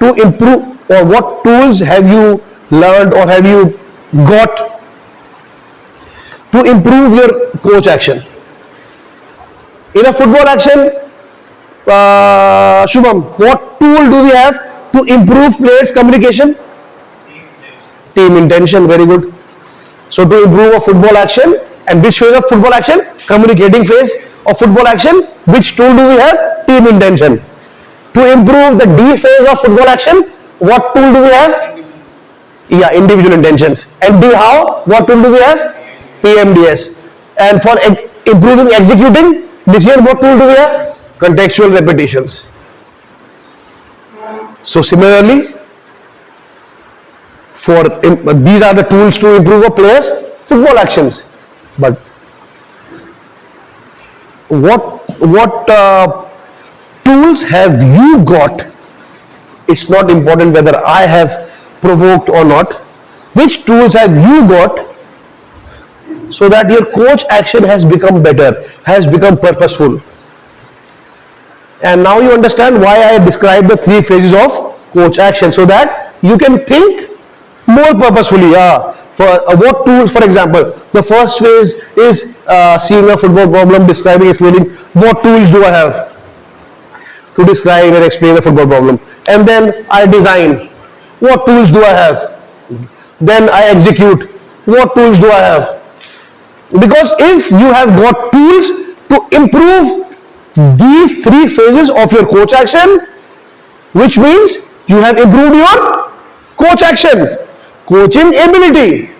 to improve, or what tools have you learned or have you got to improve your coach action. In a football action, Shubham, what tool do we have to improve players' communication? Team intention, very good. So to improve a football action, and which phase of football action? Communicating phase of football action. Which tool do we have? Team intention. To improve the D phase of football action, what tool do we have? Yeah, individual intentions. And D how? What tool do we have? PMDS. And for improving executing decision, what tool do we have? Contextual repetitions. So similarly, these are the tools to improve a player's football actions. But what tools have you got? It's not important whether I have provoked or not. Which tools have you got so that your coach action has become better, has become purposeful? And now you understand why I described the 3 phases of coach action, so that you can think more purposefully. For what tools, for example, the first phase is seeing a football problem, describing, explaining. What tools do I have to describe and explain the football problem? And then I design. What tools do I have? Then I execute. What tools do I have? Because if you have got tools to improve these 3 phases of your coach action, which means you have improved your coach action, coaching ability.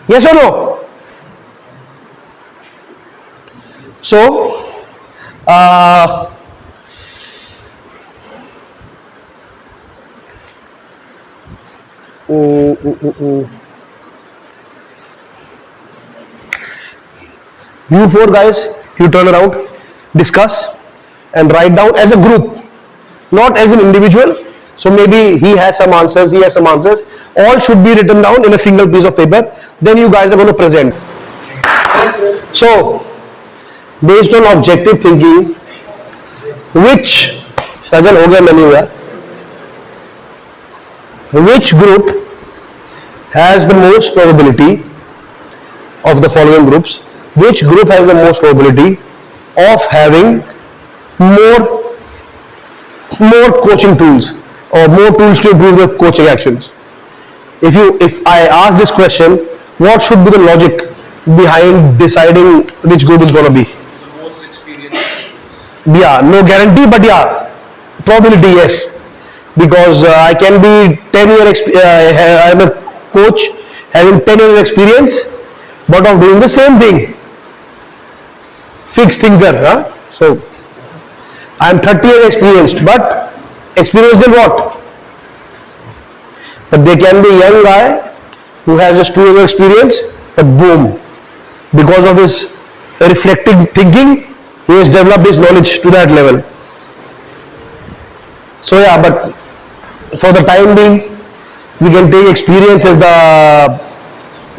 Yes or no? So, you 4 guys, you turn around, discuss and write down as a group, not as an individual. So maybe he has some answers, he has some answers. All should be written down in a single piece of paper. Then you guys are going to present. So, based on objective thinking, which group has the most probability of the following groups? Which group has the most probability of having more coaching tools, or more tools to improve their coaching actions? If I ask this question, what should be the logic behind deciding which group is going to be? The most experienced coaches. Yeah, no guarantee, but yeah, probability yes. Because I can be 10-year I'm a coach having 10 years experience, but of doing the same thing. Fixed finger, huh? So I'm 30 years experienced, but experienced in what? But they can be a young guy who has just 2 years experience, but boom, because of his reflective thinking, he has developed his knowledge to that level. So yeah, but for the time being, we can take experience as the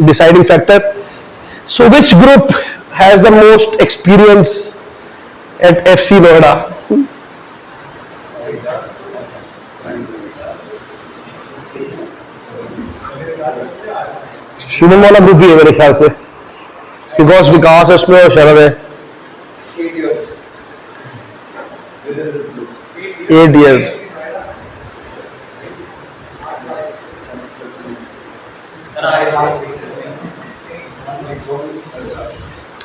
deciding factor. So which group has the most experience at FC Noida? Shubham वाला group ही है मेरे ख्याल से, because विकास है उसमें और शरद है. 8 years within this group. 8 years.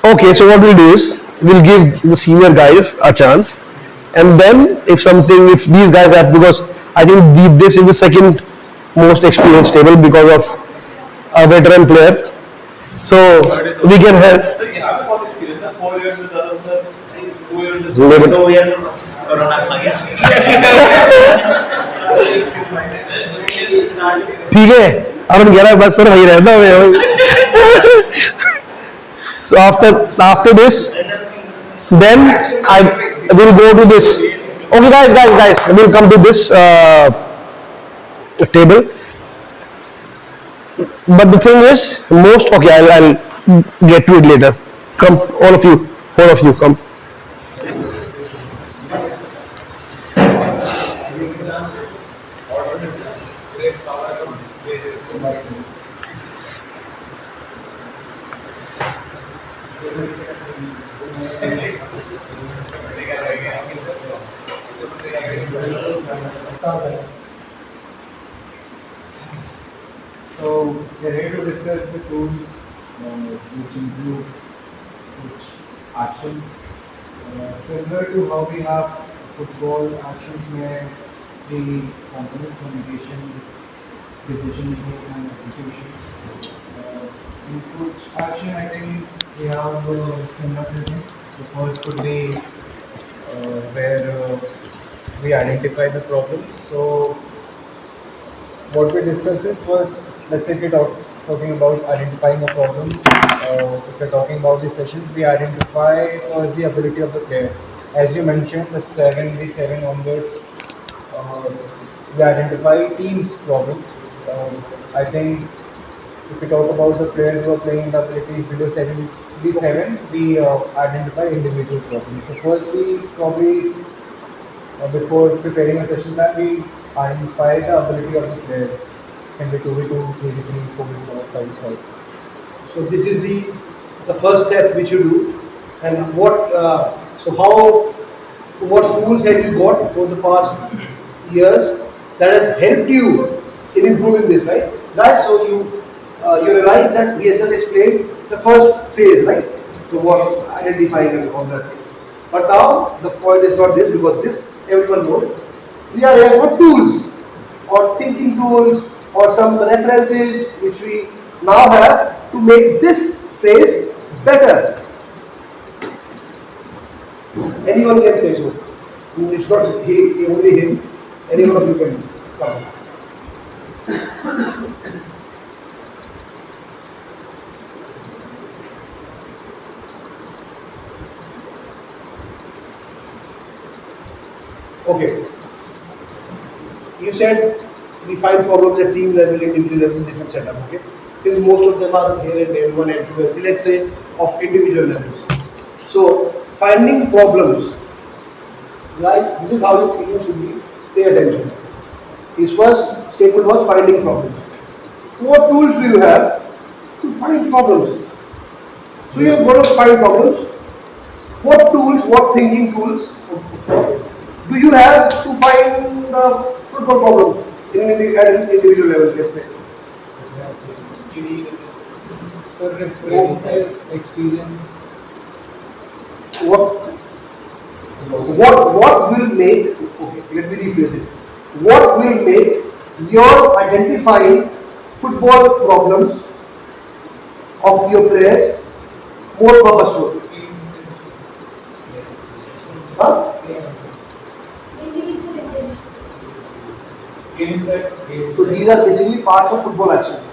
Okay, so what we'll do is we'll give the senior guys a chance, and then if these guys have, because I think this is the second most experienced table because of a veteran player, so we can have. Sir, यहाँ पे बहुत experience है. 4 years with Dharan sir, 2 years with Labor. 2 years Corona आ गया. ठीक है, अरुण कह रहा है बस सर वही रहता मैं. So after this, then I will go to this. Okay, guys, we'll come to this table. But the thing is, I'll get to it later. Come, all of you, 4 of you, come. So we're here to discuss the tools which improve which action. Similar to how we have football actions where the components communication, decision making and execution. In coach action, I think we have similar things. The first could be where we identify the problem. So what we discussed is first, let's say if we're talking about identifying a problem, if we're talking about the sessions, we identify first the ability of the player. As you mentioned, that 7v7 onwards, we identify team's problem. I think if we talk about the players who are playing the abilities below 7v7, we identify individual problems. So firstly, probably before preparing a session plan, we identify the ability of the players. Can be 2v2, 3v3, 4v4, 5v5. So this is the first step which you do. And what tools have you got for the past years that has helped you in improving this, right? Guys, so you realize that he has just explained the first phase, right? So what identifying and all that thing. But now the point is not this, because this everyone knows. We are here for tools or thinking tools or some references which we now have to make this phase better. Anyone can say so. It's not only him. Any one of you can come. Okay. You said we find problems at team level, individual level, different setup. Okay. Since most of them are here at level 1 and 2, let's say of individual levels. So finding problems, guys, this is how your thinking should be. Pay attention. His first statement was finding problems. What tools do you have to find problems? So you're going to find problems. What tools, what thinking tools do you have to find football problems at an individual level, let's say? So references, experience. What will make, okay, let me rephrase it. What will make your identifying football problems of your players more purposeful? Huh? Individual intention. So these are basically parts of football action.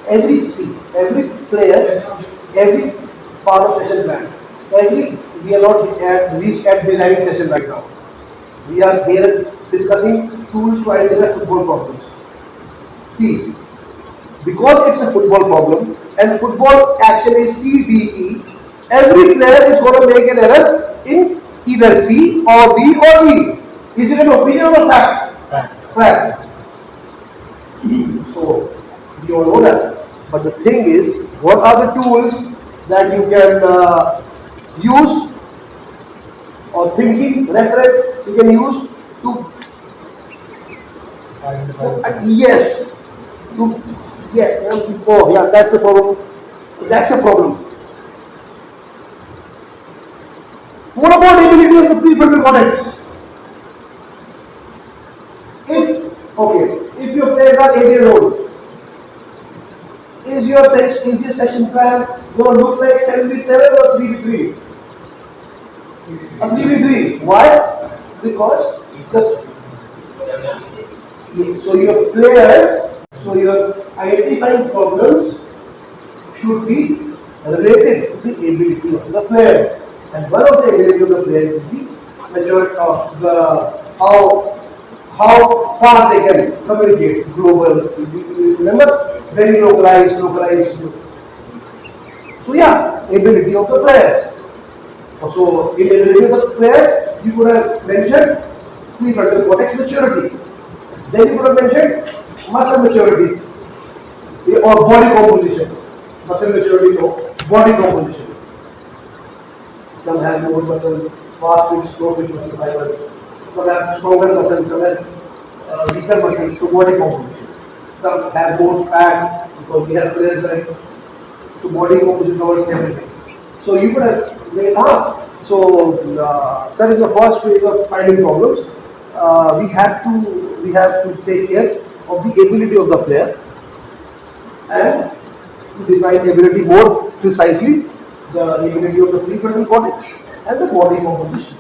Every player, every part of session plan. We are not reached at designing session right now. We are here discussing tools to identify football problems. See, because it's a football problem and football action is C, D, E, every player is going to make an error in either C or D or E. Is it an opinion or a fact? Fact. So, we all know that. But the thing is, what are the tools that you can use or thinking reference you can use to yes. Oh yeah, that's the problem. That's a problem. What about ability of the prefrontal cortex? If your players are 8 years old, is your session plan going to look like 7v7 or 3v3? A 3v3. Why? Because So your players, so your identifying problems should be related to the ability of the players. And one of the ability of the players is the majority of the how far they can communicate global. Remember, very localized. So yeah, ability of the players. So in ability of the players, you could have mentioned prefrontal cortex maturity. Then you could have mentioned muscle maturity or body composition. Muscle maturity, no, body composition. Some have more muscle, fast twitch, slow twitch muscle fibers. Some have stronger muscles, some have weaker muscles, so body composition. Some have more fat because we have players like, so body composition covers everything. So you could have made So sir, in the first phase of finding problems, we have to take care of the ability of the player and to define ability more precisely, the ability of the prefrontal cortex and the body composition.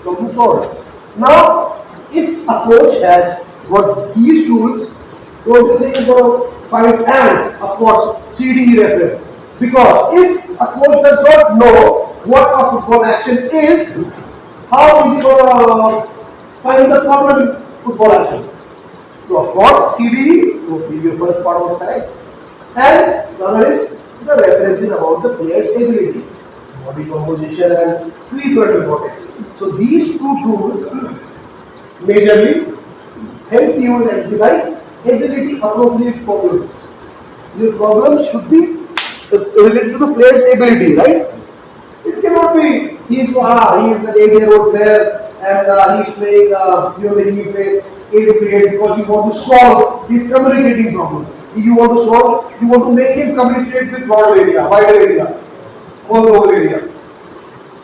Problem solved. Now, if a coach has got these tools, don't you think it's going to find and, of course, CDE reference? Because if a coach does not know what a football action is, how is he going to find the problem in football action? So, of course, CDE, so your first part was correct. And the other is the references about the player's ability, body composition and prefrontal cortex. So these two tools majorly help you identify ability appropriate problems. Your problem should be related to the player's ability, right? It cannot be he is an 8-year-old player and he's playing you're making him play 8 to 8 because you want to solve his communicating problem. You want to make him communicate with broad area, wider area, or global area.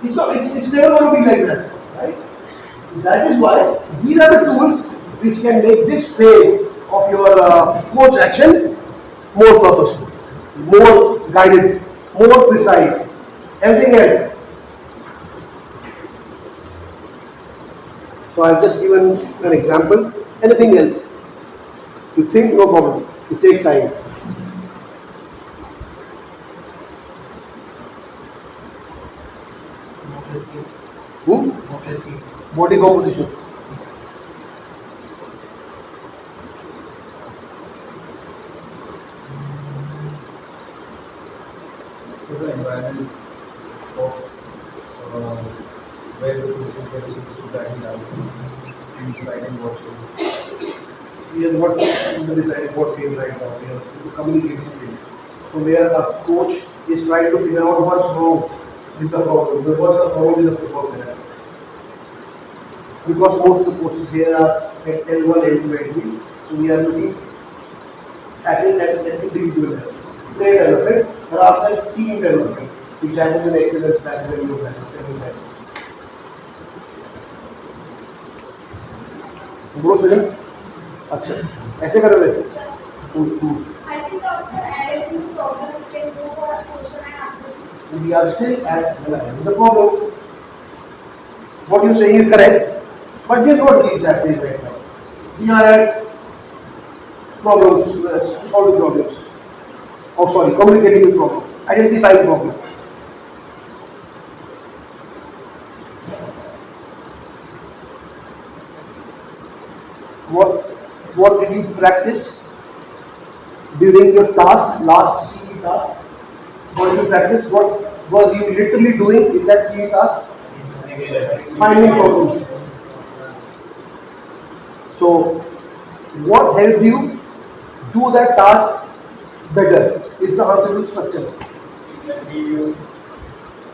It's never going to be like that, right? That is why these are the tools which can make this phase of your coach action more purposeful, more guided, more precise. Everything else. So I've just given an example. Anything else? You think, no problem. You take time. Body composition. So the environment of where the coaching relationships and does in deciding what is. We have not decided what phase right now. We have the communication phase. So where a coach is trying to figure out what's wrong with the problem, what's the problem with the football player. Because most of the coaches here are at L1, L2, L3, so we are looking at it at individual level. Player development, or after team development, which has been excellence, has been your second. बोलो सजन अच्छा ऐसे कर रहे थे I think after analyzing the problem, we can go for a question and answer. we are still at the problem. What you saying is correct, but we have not reached that phase right now. We are at problems, solving problems. Oh sorry, communicating with problem, identifying problem. What did you practice during your task, last CE task? What did you practice? What were you literally doing in that CE task? Finding problems. So, what helped you do that task better? Is the answer to structure.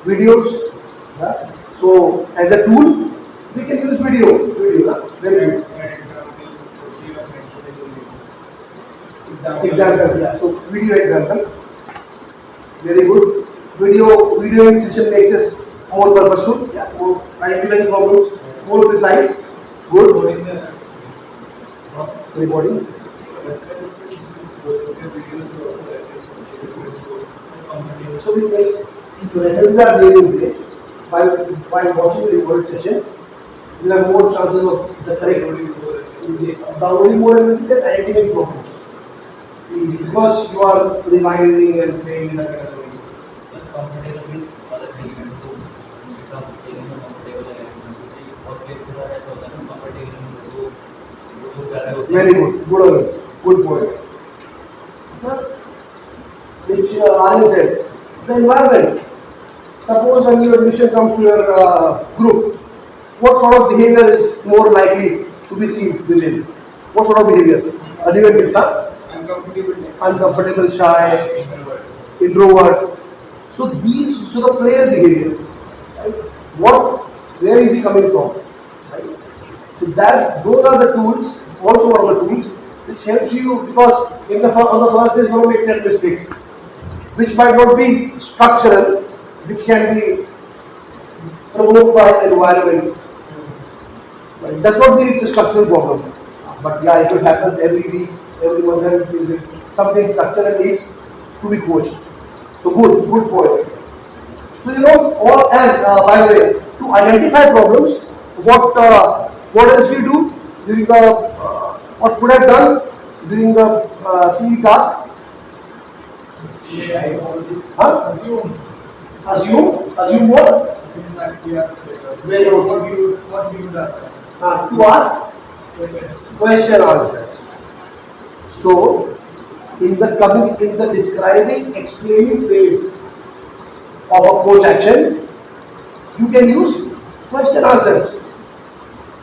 Videos. Yeah? So, as a tool, we can use video. Very good. Example, yeah. So video example, very good. Video session makes us more purposeful, yeah, more identifying problems, more precise. Good. Recording. So we place references are made in place. While watching the recorded session, you have more chances of the correct The only more emphasis is identifying problems. Because you are revising and playing that kind of thing. Comfortable with other segments to become comfortable and what places are at all comfortable to Very good. Good point. Which Aryan said, the environment. Suppose a new admission comes to your group, what sort of behavior is more likely to be seen within? What sort of behavior? Uncomfortable, shy, introvert. So the player behavior. Right? Where is he coming from? Right? So those are the tools, also are the tools which helps you, because on the first day you going to make 10 mistakes, which might not be structural, which can be provoked by the environment. But it does not mean it's a structural problem. But yeah, if it happens every week, every month, then something structural needs to be coached. So good point. So by the way, to identify problems, what else we do during the or could have done during the CE task? Assume what? Very good. To ask question answers. So in the describing, explaining phase of a coach action, you can use question answers.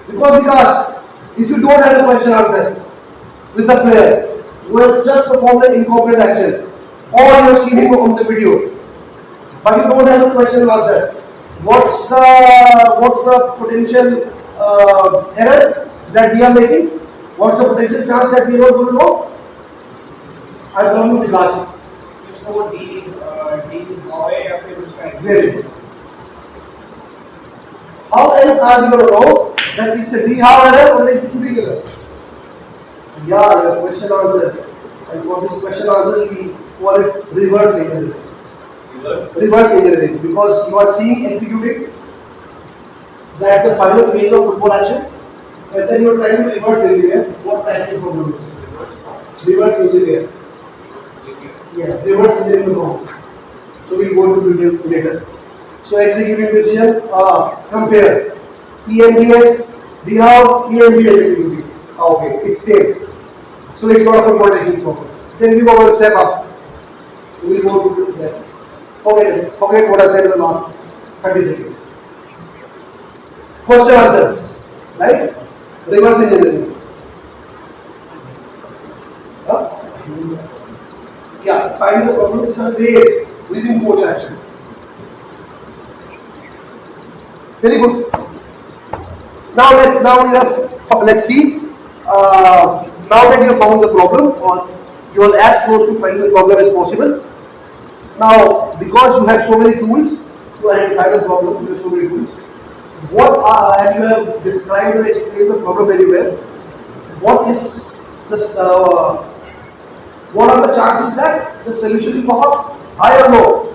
Because if you don't have a question answer with the player who has just performed an incorporate action, or you have seen him on the video, but you don't have a question answer, what's the potential error that we are making? What's the potential chance that we are not going to know? I'm talking to Vikas. उसको D गौए या फिर उसका Very good. How else are you going to know that it's a D-how error or it's a QD error? So yeah, your question answers. And for this question answer, we call it reverse engineering. Reverse engineering, because you are seeing executing. That's the final phase of football action, and then you are trying to reverse engineer what type of problem is. Reverse engineer. Yeah, reverse engineering the problem. So we'll go into detail later. So executing decision, compare EMBS, D-how, EMBS executing. Okay, it's same. So it's not a football technique problem. Then we go one step up. We will go to that. Forget what I said in the last 30 seconds. Question answer, right? Reverse engineering. Yeah, find the problem is a phase within coach action. Very good. Now let's see. Now that you have found the problem, or you are as close to finding the problem as possible. Now, because you have so many tools to identify the problem, you have so many tools. And you have described and explained the problem very well. What is this? What are the chances that the solution will pop up? High or low?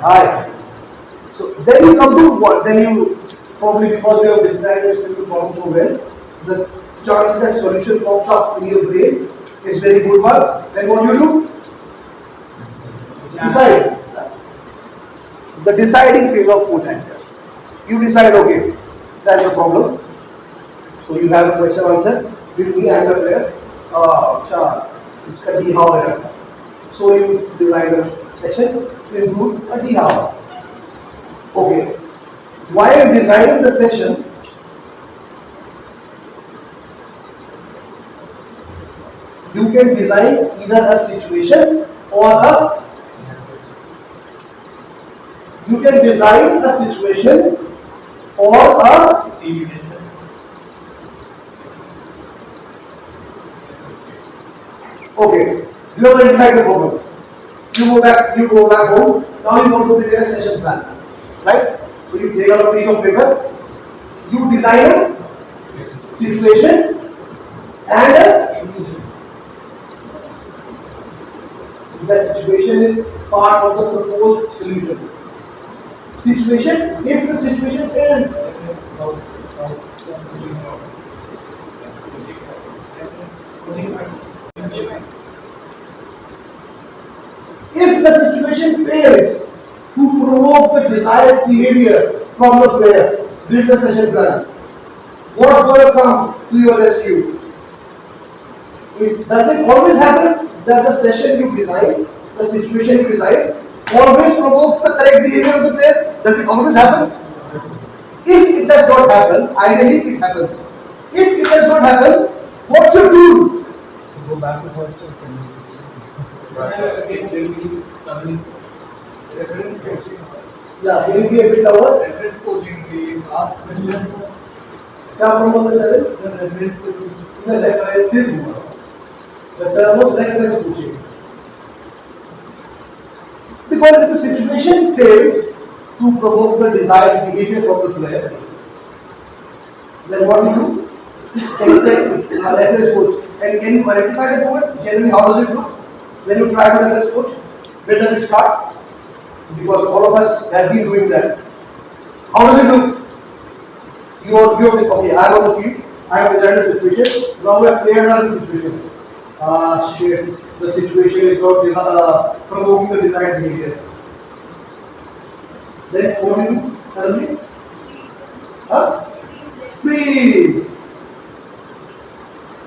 High. So then you come to what? Then you probably, because you have described and explained the problem so well, the chances that solution pops up in your brain is very good one. Then what do? Decide. The deciding phase of coach action. You decide, okay, that's the problem. So you have a question answer with me and the player. It's a D-how error. So you design a session to improve a D-how. Okay. While designing the session, you can design either a situation or a okay, you have identified the problem. You go back home. Now you want to prepare a session plan, right? So you take out a piece of paper. You design a situation and that situation is part of the proposed solution. Situation, if the situation fails, If the situation fails to provoke the desired behavior from the player, build the session plan. What will come to your rescue? Does it always happen that the session you design, the situation you design, always provokes the correct behavior of the player? Does it always happen? If it does not happen, ideally it happens. If it does not happen, what's your tool? Go back to first step. Reference coaching. Yeah, can you be a bit louder? Reference coaching. We ask questions. क्या promote कर रहे The reference coaching. हैं? References हुआ. The term was reference coaching. Because if the situation fails to provoke the desired behavior from the player, then what do you do? Can you take a reference coach and can you identify the moment? Generally, how does it look when you try to reference coach? Where does it start? Because all of us have been doing that. How does it look? You are okay, I am on the field, I have designed a situation, now we have cleared out the situation. Shit, the situation is not provoking the desired behavior. Then what do you do suddenly? Huh? Freeze!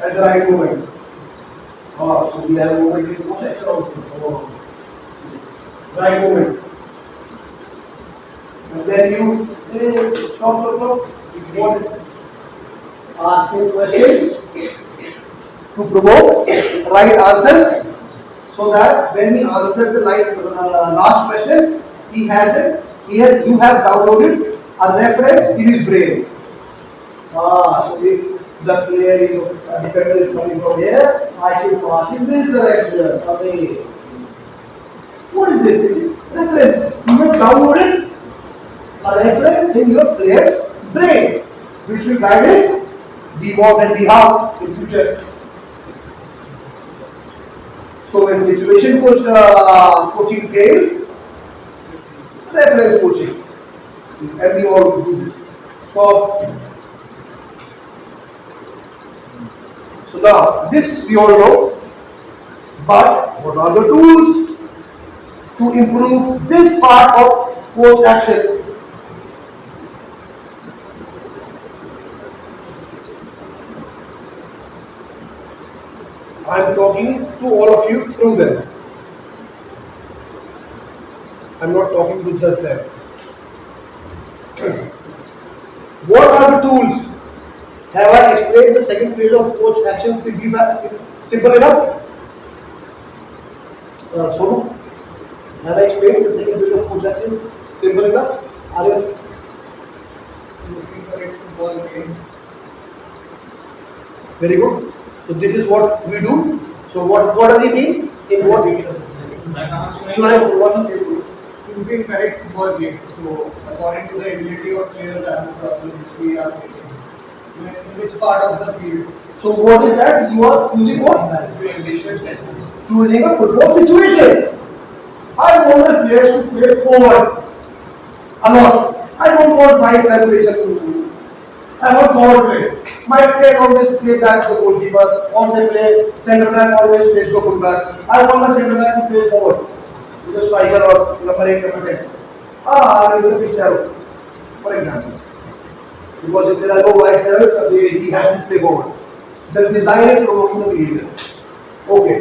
At the right moment. So we have a moment in the section also. Right moment. And then you stop. What? Asking questions to provoke right answers, so that when he answers the last question, he has it. You have downloaded a reference in his brain. So if the player defender is coming from here, I should pass in this direction. Okay. What is this? This is reference. You have downloaded a reference in your player's brain, which will guide his default and behalf in future. So when situation coaching fails, reference coaching, and we all do this. So now this we all know, but what are the tools to improve this part of coach action? I am talking to all of you through them. I am not talking to just them. What are the tools? Have I explained the second phase of coach action simple enough? So, have I explained the second phase of coach action simple enough? Are you Looking for it football games. very good? So this is what we do. So what does it mean? In what? Choosing correct football games. So according to the ability of players and the problem which we are facing. In which part of the field? So what is that? You are choosing what? Choosing a football situation. I want my players to play forward a lot. I don't want wide celebration. I want forward play. My player always play back to the goalkeeper, or they play centre back, always plays to full back. I want my centre back to play forward, with a striker or number 8, number 10. With the pitch arrow, for example. Because if there are no wide arrows, he has to play forward. The design is provoking the behavior. Okay.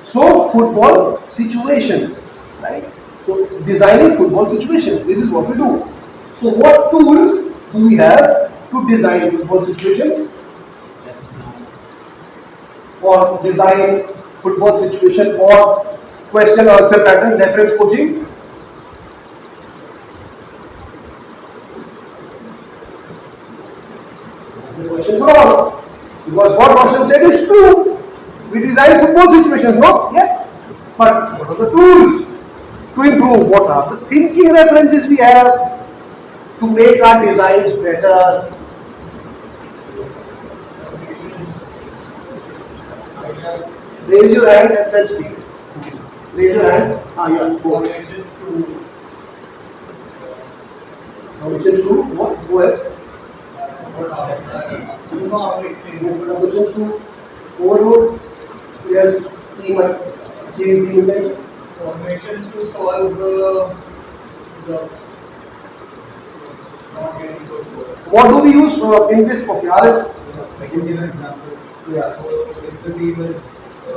So football situations, right? So designing football situations. This is what we do. So what tools do we have to design football situations or design football situation or question answer pattern, reference coaching? That's the question for all. Because what Roshan said is true. We design football situations, no? Yeah. But what are the tools to improve? What are the thinking references we have to make our designs better? Raise your hand and then speak. Raise your hand. Yeah, go on. Foundations to what? Go ahead. Foundations to Overload players team change team intent. Formations to solve the not getting good goals. What do we use in this? Okay, I can give an example. Yeah. So if the team is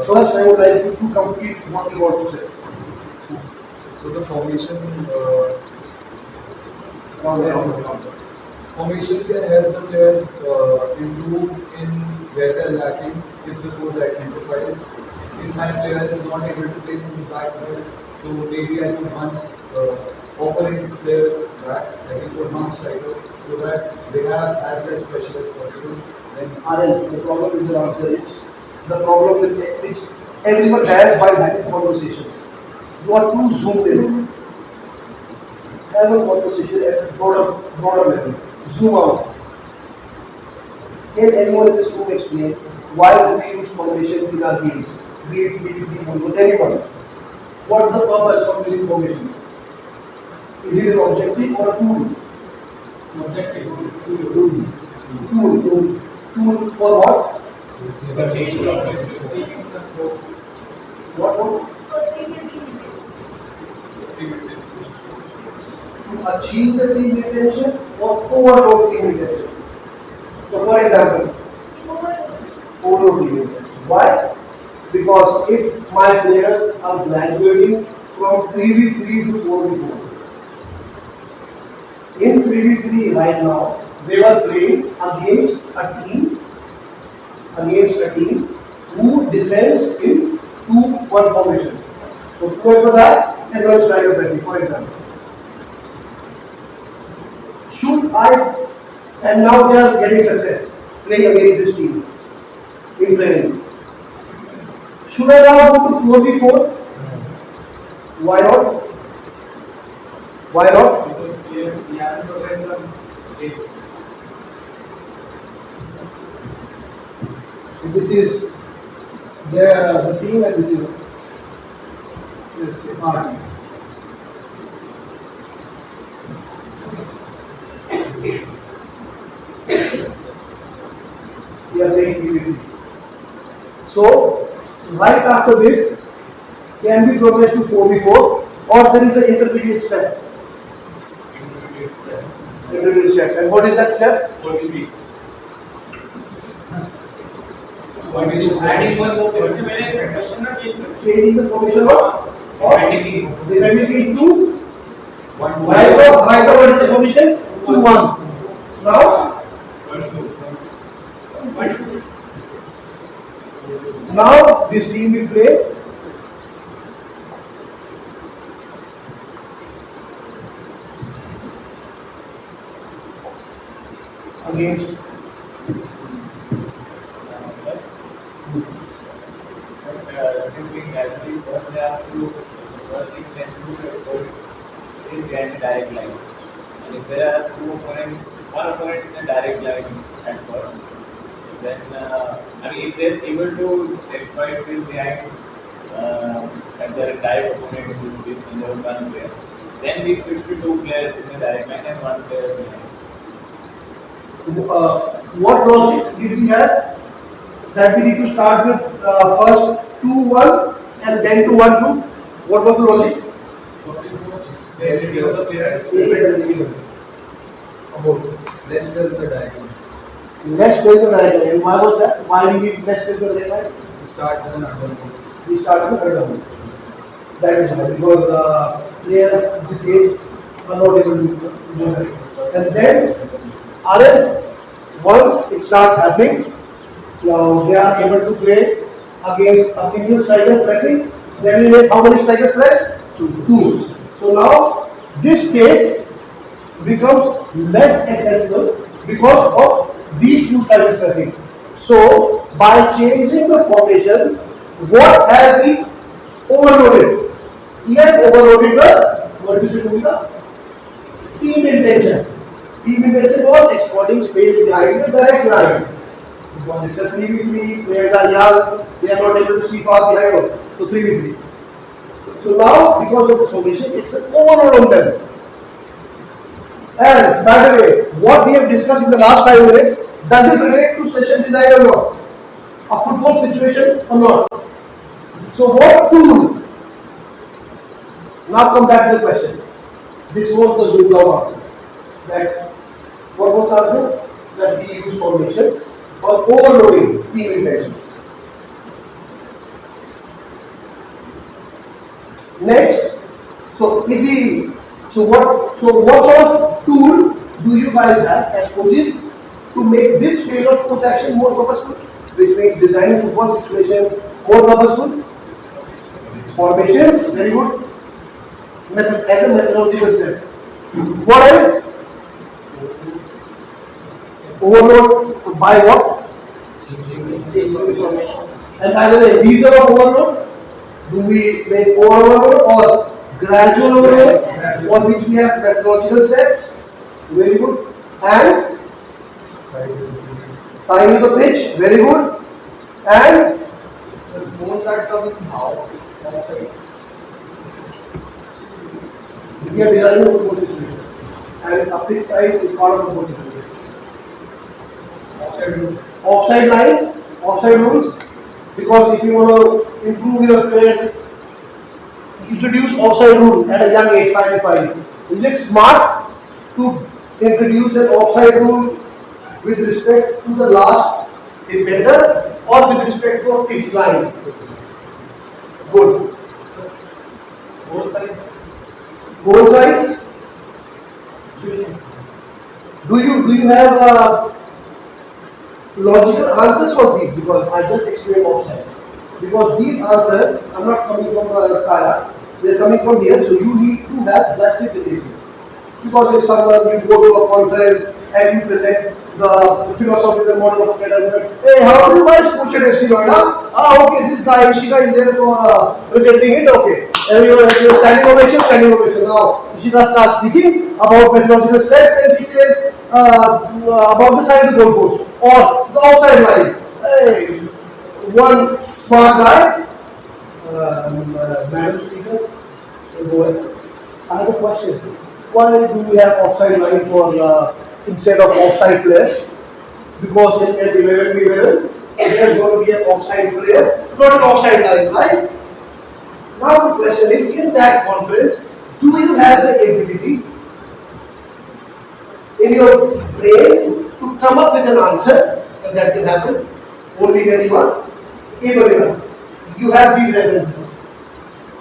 First, I would like you to complete what you want to say. so the formation Counter. formation can help the players improve in where they're lacking if the coach identifies if my player is not able to play from the back well, so maybe I can once operate the player back, I can put one striker so that they have as less pressure as possible. Then RL, the problem with the answer is the problem with which everyone has while having conversations. You are too zoomed in. Have a conversation at a broader level. Zoom out. Can anyone in this room explain why do we use formations in our game? Be it with anyone. What is the purpose of using formations? Is it an objective or a tool? objective. Tool for what? What? To achieve your team intention. To achieve the team intention or overload team intention. So, for example, overload team intention. Why? Because if my players are graduating from 3v3 to 4v4, in 3v3 right now, they were playing against a team who defends in 2-1 formation. So, whoever that and one striker pressing, for example. Should I, and now they are getting success playing against this team in training. Should I now go to 4v4? Why not? Why not? Because we haven't progressed the game. This is the team and this is our team. We are playing PvP. So, right after this, can we progress to 4v4 or there is an intermediate step? Intermediate step. And what is that step? Adding one more person, मैंने question ना कि Changing the formation of defending is 2. Right now, what is the formation? 2-1. Now, now this team will play against Actually, first they have to first thing they have to do is go in behind the direct line. And if there are two opponents, one opponent in the direct line at first, then if they're able to exploit space behind and their direct opponent in this case, in their one player, then we switch to two players in the direct line and one player behind. what logic did we have? That we need to start with first 2-1 and then 2-1-2. What was the logic? Let's clear the players. Let's clear the diagram. Let's play the direct line. Why was that? Why we need let's play the direct line? We start with an underwood. We start with the direct line. That is why, because players this age are not able to do that. And then once it starts happening, now they are able to play against a single striker pressing. Then we make how many strikers press? 2. So now this space becomes less accessible because of these two strikers pressing. So by changing the formation, what have we overloaded? We have overloaded the team intention. Team intention was exploiting space behind the direct line. Because it's a 3v3, players are young, they are not able to see far behind them. So 3v3. So now, because of the formation, it's an overload on them. And by the way, what we have discussed in the last 5 minutes, does it relate to session design or not? a football situation or not? So what tool? Now come back to the question. This was the zoomed out answer. That what was the answer? That we use formations for overloading team intentions. Next, what sort of tool do you guys have as coaches to make this phase of coach action more purposeful? Which means designing football situations more purposeful. Formations, very good. As a methodological step. What else? Overload by what? And by the way, reason of overload? Do we make overload or gradual overload, for which we have methodological steps? Very good. And sign of the pitch, very good. And Both that come in how? we are designing a football situation, and a pitch size is part of the football situation. Offside lines, offside rules, because if you want to improve your players, introduce offside rule at a young age, 5 to 5. Is it smart to introduce an offside rule with respect to the last defender or with respect to a fixed line? Good. Goal size. Goal size? Do you have logical answers for these? Because I just explained offside. Because these answers are not coming from the sky, they are coming from here, so you need to have justifications. Because if someone, you go to a conference and you present the philosophical model of academy, hey, how do you guys coach at FC Noida? Okay, this guy, Ishika is there for presenting it, okay. Everyone has standing ovation. Now, Ishika starts speaking about methodological steps and she says about the side of the goalpost or the outside line. Hey, one smart guy, Madam Speaker, go ahead. I have a question. Why do we have offside line for instead of offside players? Because in 11v11, there is going to be an offside player, not an offside line, right? Now the question is, in that conference, do you have the ability in your brain to come up with an answer? And that can happen only when you are able enough. You have these references.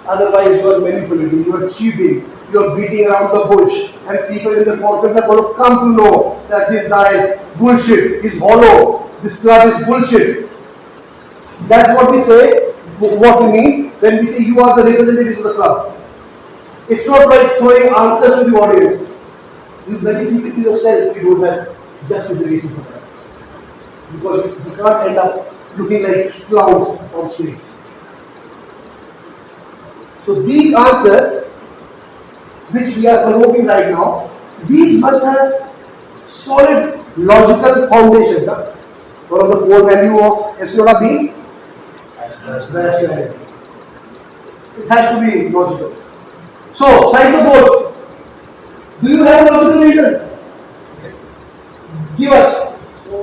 Otherwise, you are manipulating, you are cheating, you are beating around the bush, and people in the conference are going to come to know that this guy is bullshit, he's hollow, this club is bullshit. That's what we say, what we mean when we say you are the representatives of the club. It's not like throwing answers to the audience. You better keep it to yourself if you don't have justification for that. Because you can't end up looking like clowns on stage. So these answers, which we are promoting right now, these must have solid logical foundation. One of the core value of FC Noida being rationality. It has to be logical. So, side the goals. Do you have logical vision? Yes. Give us. So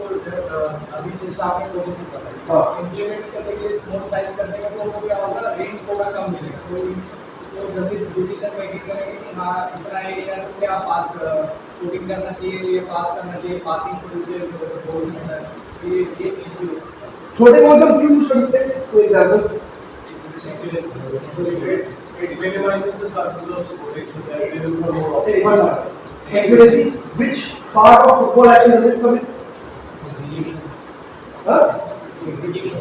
अभी जिस आपने कोशिश कर रहे हैं implement करने के लिए स्मॉल साइज करने का तो वो क्या होगा रेंज थोड़ा कम मिलेगा तो जब भी डिसीजन मेकिंग करेंगे कि हाँ इतना एरिया तो क्या पास शूटिंग करना चाहिए पास करना चाहिए पासिंग पोजीशन गोल करना है ये चीज भी छोटे गोल हम क्यों यूज करते हैं? For example It minimizes the chances of scoring, so that they will for more options. accuracy. Which part of football action does it come in?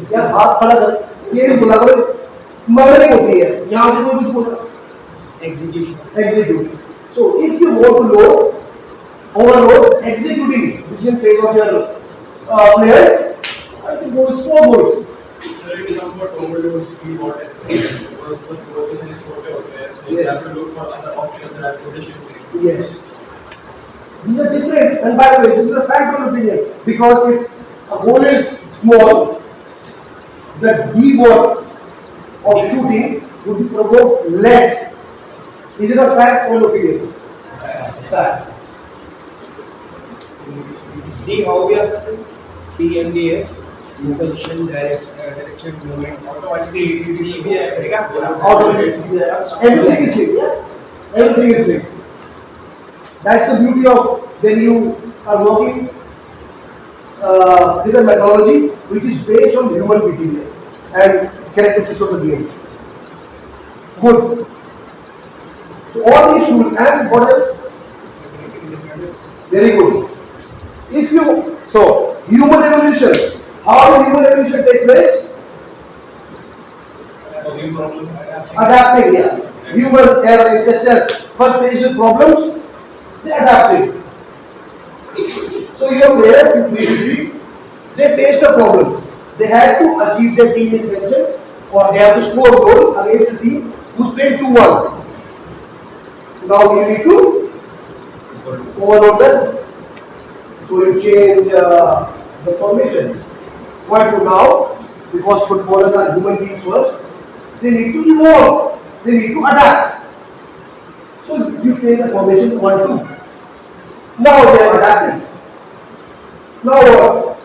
क्या हाथ खड़ा कर ये बोला करो मगरनी होती है यहाँ से कोई कुछ बोला execute. So if you want to overload executing decision phase of your players, I can go with 4 goals. It is somewhat overload speed what is because the position is छोटे होते हैं, so you have to look for other options that position. Yes. These are different, and by the way, this is a fact of opinion, because if a goal is small, the deep work of shooting would be provoked less. Is it a fact or an opinion? Fact. D how we are certain? PMDS position, direction, movement, automatically CBI, Automatically, yeah. Everything is linked, yeah. Everything is linked. That's the beauty of when you are working with a methodology which is based on human behavior and characteristics of the game. Good. So all these tools and what else? Very good. If you human evolution, how did human evolution take place? Solving problems. Adapting, yeah. Human error, ancestors first faced with problems, they adapted. So your players in previously, they faced a problem. They had to achieve their team intention, or they have to score a goal against a team who's played 2-1. Now you need to overload them. So you change the formation. Why to now? Because footballers are human beings first. They need to evolve. They need to adapt. So you change the formation to 1-2. Now they are adapting. Now what?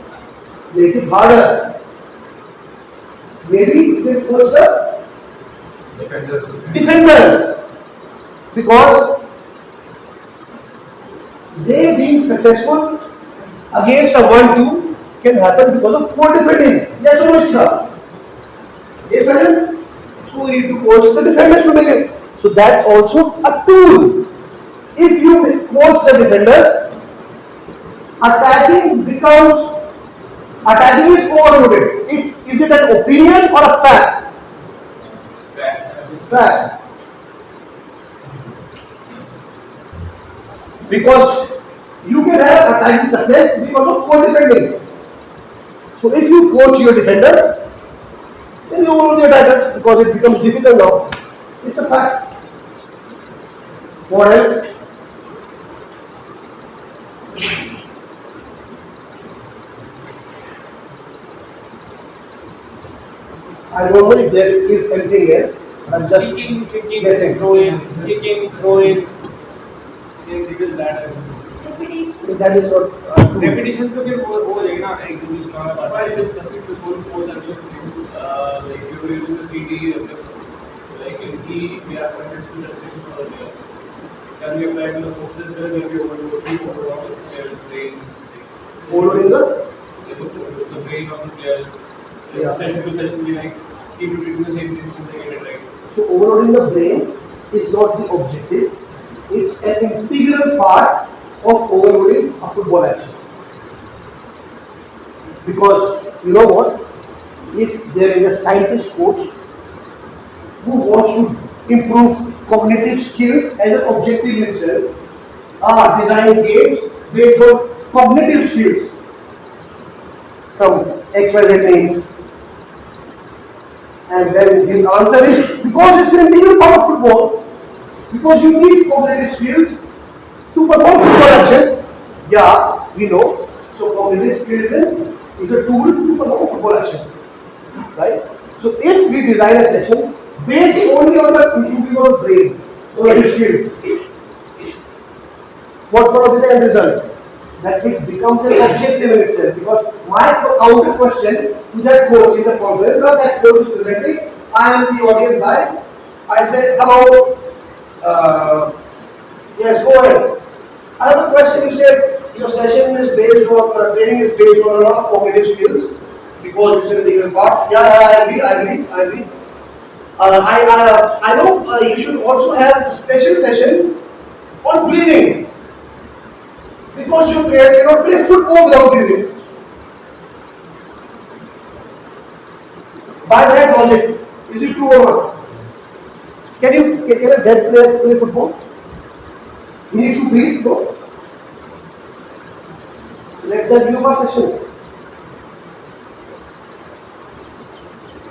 Make it harder. Maybe they coach the defenders. Because they being successful against a 1-2 can happen because of poor defending. Yes or no, Shra? Yes, Arjun? So we need to coach the defenders to make it. So that's also a tool. If you coach the defenders, attacking is overloaded. Is it an opinion or a fact? Fact. Because you can have attacking success because of poor defending. So if you coach your defenders, then you overload the attackers because it becomes difficult now. It's a fact. What else? I don't know if there is anything else. I'm just kicking, guessing. throwing, it is that. Repetition. That is not Repetition तो फिर वो जाएगा ना execution का but while discussing this whole coach action thing like if you are using the CD like in key we are context repetition for the players can we apply to the coaches as well where we overload the players brains overloading the brain of the players like session to session we like keep repeating the same things until they get it right. So overloading the brain is not the objective. It's an integral part of overloading a football action. Because you know what? If there is a scientist coach who wants to improve cognitive skills as an objective in itself, design games based on cognitive skills, some XYZ names, and then his answer is because it's an integral part of football, because you need cognitive skills to perform football actions. Yeah, we know. So cognitive skills is a tool to perform football action, right? So if we design a session based only on the improving of the brain, cognitive skills, what's going to be the end result? That it becomes an objective in itself. Because my counter question to that coach in the conference, or that coach is presenting, I am the audience guy. I said, hello, yes, go ahead. I have a question. You said your session is based on, training is based on a lot of cognitive skills because it's an integral part. Yeah, I agree. I know you should also have a special session on breathing because your players cannot play football without breathing. By that logic, is it true or not? Can a dead player play football? He needs to breathe, no? Let's have yoga sessions.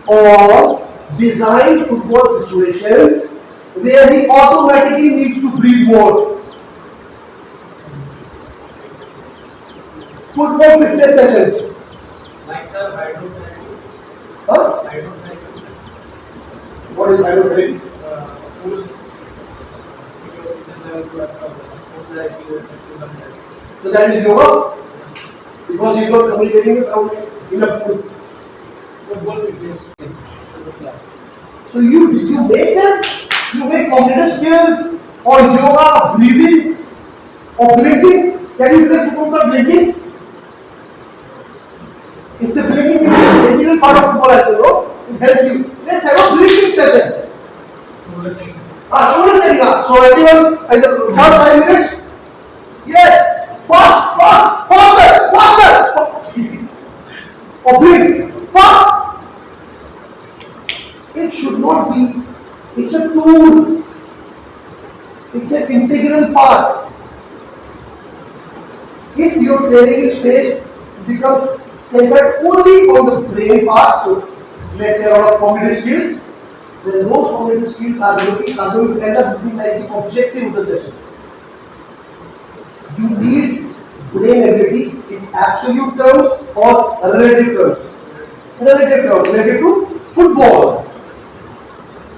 Or design football situations where he automatically needs to breathe more. Football fitness sessions. Like sir, hydrotherapy. Huh? Hydrotherapy. What is hydrotherapy? Pool. So that is yoga. because he's not communicating his sound in a Football fitness. So you make cognitive skills or yoga, breathing or blinking. Can you play football without blinking? It's a blinking thing. The integral part of football as well. It helps you. Let's have a blinking session. Shoulder checking. So everyone, in the first 5 minutes, yes, faster, or blink, fast. It should not be. It's a tool. It's an integral part. If your training is phased, it becomes centered only on the brain part. So let's say a lot of cognitive skills. Then those cognitive skills are going to end up looking like the objective of the session. You need brain ability in absolute terms or relative terms. Relative to football.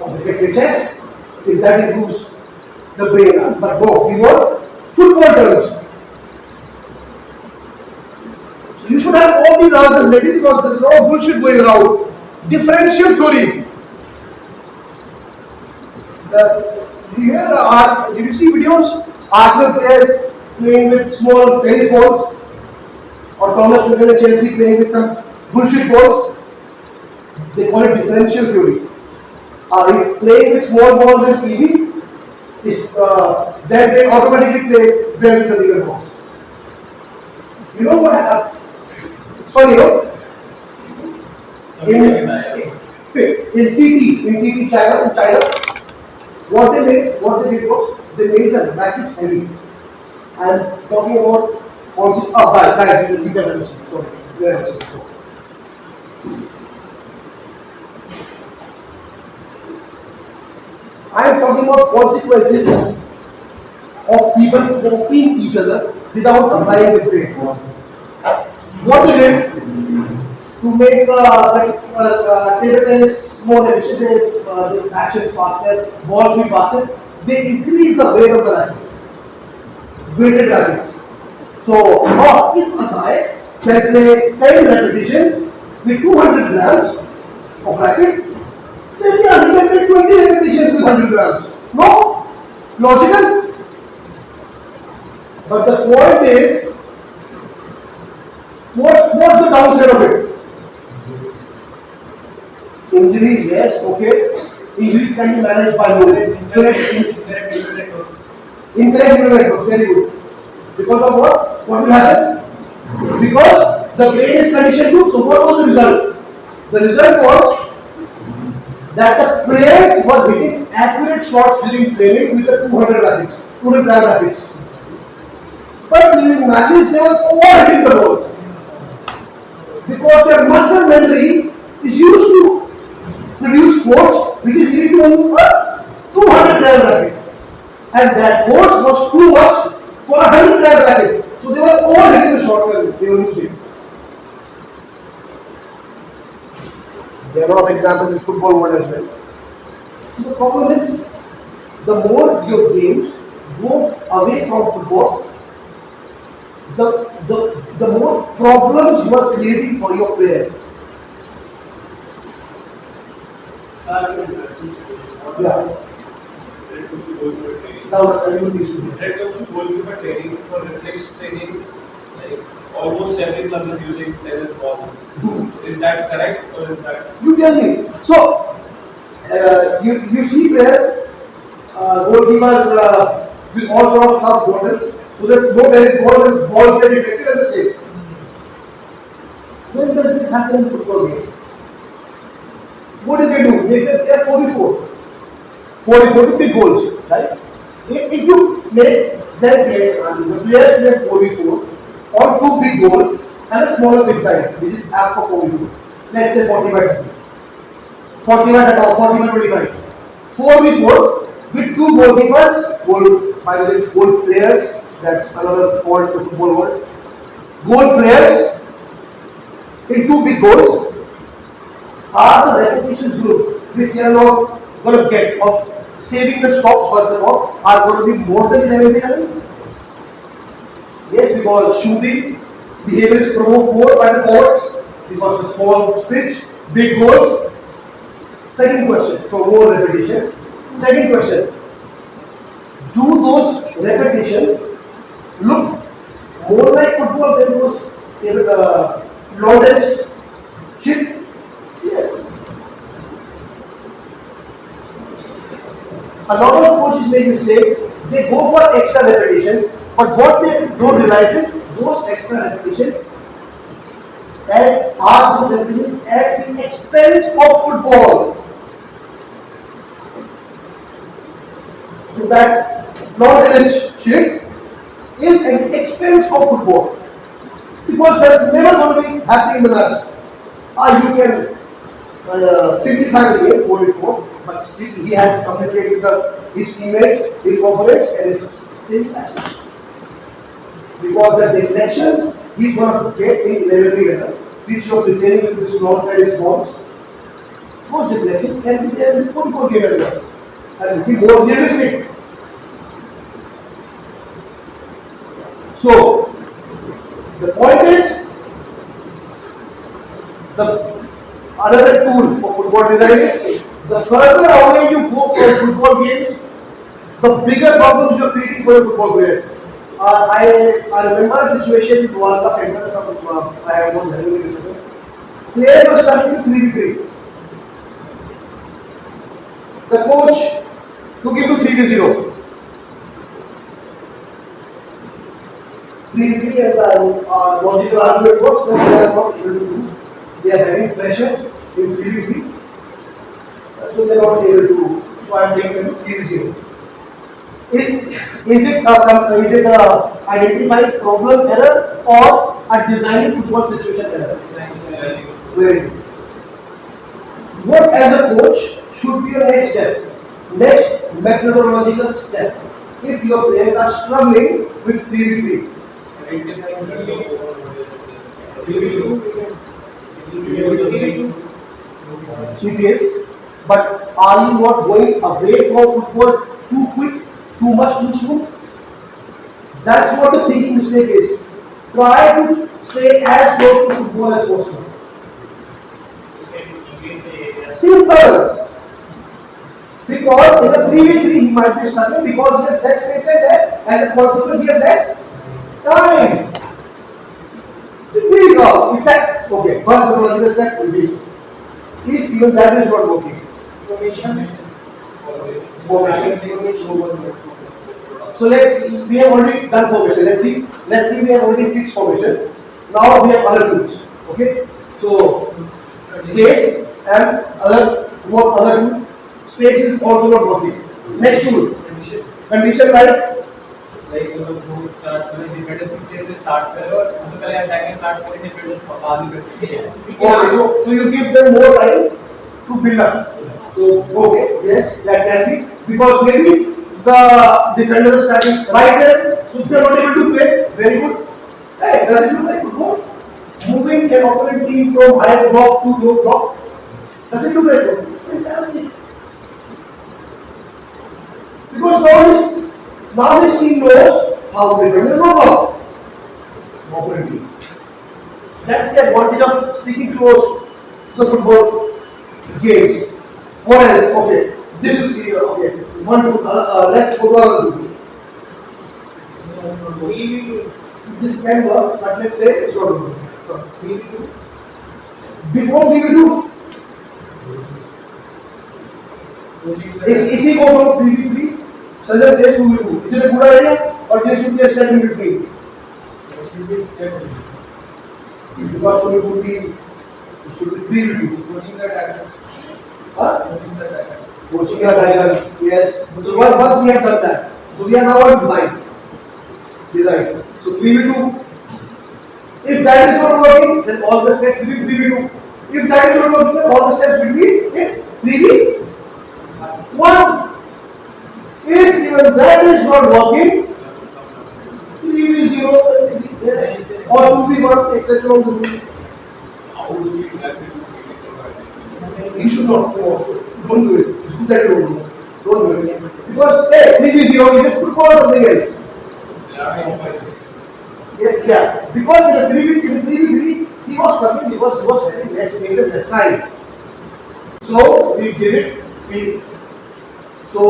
Or chess, if that improves the brain. But no, we want football terms. So you should have all these answers ready because there's no bullshit going around. Differential theory. Did you see videos? Arsenal players playing with small tennis balls, or Thomas Tuchel and Chelsea playing with some bullshit balls. They call it differential theory. If playing with small balls is easy, then they automatically play well with the bigger balls. You know what happened? It's funny, no? In TT China, what they did was they made the rackets heavy. And talking about also, you can understand. Sorry. I am talking about consequences of people copying each other without applying the brain. What they did to make table tennis more efficient, the actions faster, balls be faster, they increase the weight of the racket. Weighted rackets. So, if a guy can play 10 repetitions with 200 grams of racket, then he can play 20 repetitions with 100 grams. No? Logical? But the point is, what's the downside of it? Injuries, yes, okay. Injuries can be managed by movement. Incorrect neural networks, very good. Because of what? What will happen? Because the brain is conditioned to. So what was the result? The result was that the players were hitting accurate shots during training with the 200 gram rackets. But during matches, they were all hitting the ball. Because their muscle memory is used to produce force which is needed to move a 200 gram racket. And that force was too much for a 100 gram racket. So they were all hitting the shot while they were losing. There are a lot of examples in football world as well. So the problem is, the more your games go away from football, the more problems you are creating for your players. Yeah. When it comes to goalkeeper training, Now, for reflex training, like almost every club is using tennis balls. Is that correct or is that? you tell me. So, you see players, goalkeepers with all sorts of stuff bottles, so that no tennis balls get affected as the same. When does this happen in football game? What do? They are 4v4. 4v4 to big goals, right? If you make them play, the players play 4v4 on two big goals and a smaller big size, which is apt for 4v4. Let's say 40 by 20. 40 by 25. 4v4 with two goalkeepers, by the way, goal players, that's another fault of the football world. Goal players in two big goals are the repetition group which they are not going to get of saving the stops first of all are going to be more than 11. Yes, because shooting behavior is provoked more by the forwards because of small pitch, big goals. Second question, so more repetitions. Second question, do those repetitions look more like football than those knowledge shit? Yes. A lot of coaches make mistake. They go for extra repetitions, but what they don't realize is those extra repetitions at the expense of football. So that knowledge shit is at the expense of football. Because that's never going to be happening in the match. You can simplify the game 4v4, but still he has communicated with his teammates, his opponents, and his same action. Because the deflections he's going to get in level together, which you are preparing with this long tennis balls, those deflections can be there in 4v4 game as well. And be more realistic. So, the point is, another tool for football design is, the further away you go from football games, the bigger problems you are creating for a football player. I remember a situation in Dwarka Center, I was having this. Players were starting to 3v3. The coach took him to 3v0. 3v3 and the logical argument was, so they are not able to do. They are having pressure in 3v3, so they are not able to do. So I am taking them to 3v0. Is it a identified problem error or a designing football situation error? Very good. What as a coach should be your next step? Next methodological step. If your players are struggling with 3v3. It is, but are you not going away from football too quick, too much, too soon? That's what the thinking mistake is. Try to stay as close to football as possible. Simple. Because in a 3v3 he might be struggling because he has less space and there. As a consequence, he has less time. In fact, okay, first methodological step will be, if even that is not working. Formation. So we have already done formation. Let's see we have already fixed formation. Now we have other tools. Okay. So space and other two. Space is also not working. Next tool. Condition like defenders से start करें और उससे पहले attacking start करें defenders बाद में कर सकते हैं. Okay, so you give them more time to build up. So okay, yes, that can be because maybe the defender is starting right there, so they are not able to play. Very good. Hey, does it look like football? Moving an opponent team from high block to low block. Does it look like football? Fantastic. Because now his team knows how to defend and knock out opponent team. That's the advantage of sticking close to the football games. What else? Okay, this is the okay. Let's go to this can work, but let's say it's not working. Before VV2, if he go from 3v3, Sanjay says 2v2. Is it a good idea or there should be a step in between? There should be a step in between. Because 2v2 is, it should be 3v2. Coaching the attackers. Coaching the attackers, yes. So once we have done that, so we are now on design. So 3v2. If that is not working, then all the steps will be 3v2. If that is not working, then all the steps will be 3v1. If even that is not working, 3v0 or 2v1, etc. You should not. Don't do it. It's good that you don't do it. Don't do it. Because, hey, 3v0 is it football or something else? Yeah, because in the 3v3, he was struggling because he was having less spaces less time. So we did it. So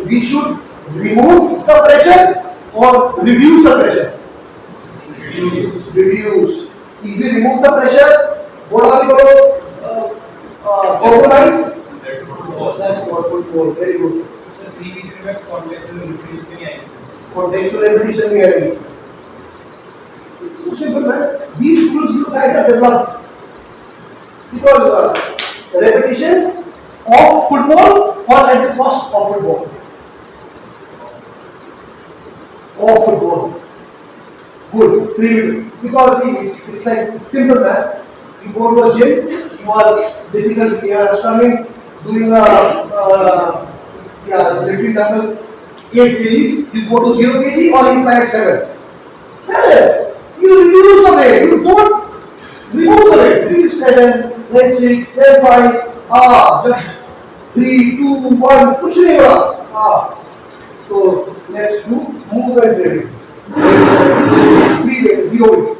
we should remove the pressure or reduce the pressure. Reduce. If we remove the pressure, what are we going to compromise? That's not football. Very good. So 3v3 में contextual repetition नहीं आएगी. Contextual repetition नहीं आएगी. It's so simple, man. These tools you guys have developed because repetitions of football or at the cost of football. Of football. Good. 3 because see, it's like simple, man. You go to a gym, you are difficult, you are struggling doing lifting dumbbell 8 kgs, you go to 0 kg or you try at 7. 7. You reduce the weight, you don't remove the weight. Reduce 7, then 6, then 5, just 3, 2, 1, push नहीं हो रहा. So let's do movement training. 3 weight, 0 weight.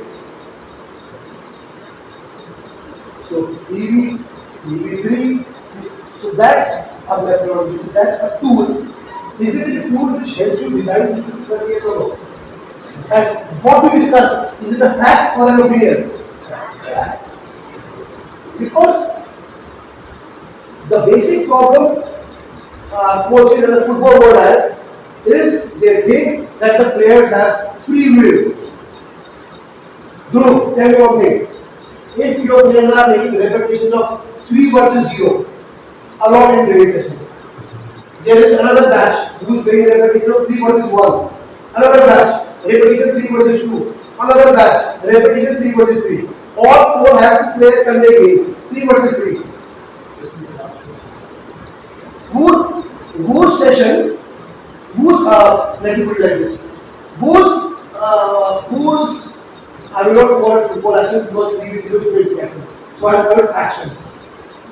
So EV3. So that's a methodology. That's a tool. Is it a tool which helps you design the yes or no? And what we discussed, is it a fact or an opinion? Fact. Because the basic problem coaches and the football world has is they think that the players have free will. Dhruv, tell me one thing. If your players are making repetitions of 3 versus 0 along in training sessions, there is another batch who is making repetitions of 3 versus 1, another batch repetitions 3 versus 2, another batch repetitions 3 versus 3. All 4 have to play a Sunday game, 3 versus 3. Whose session, let me put it like this, whose I will not call it football action because we will use basic action. So I will call it actions.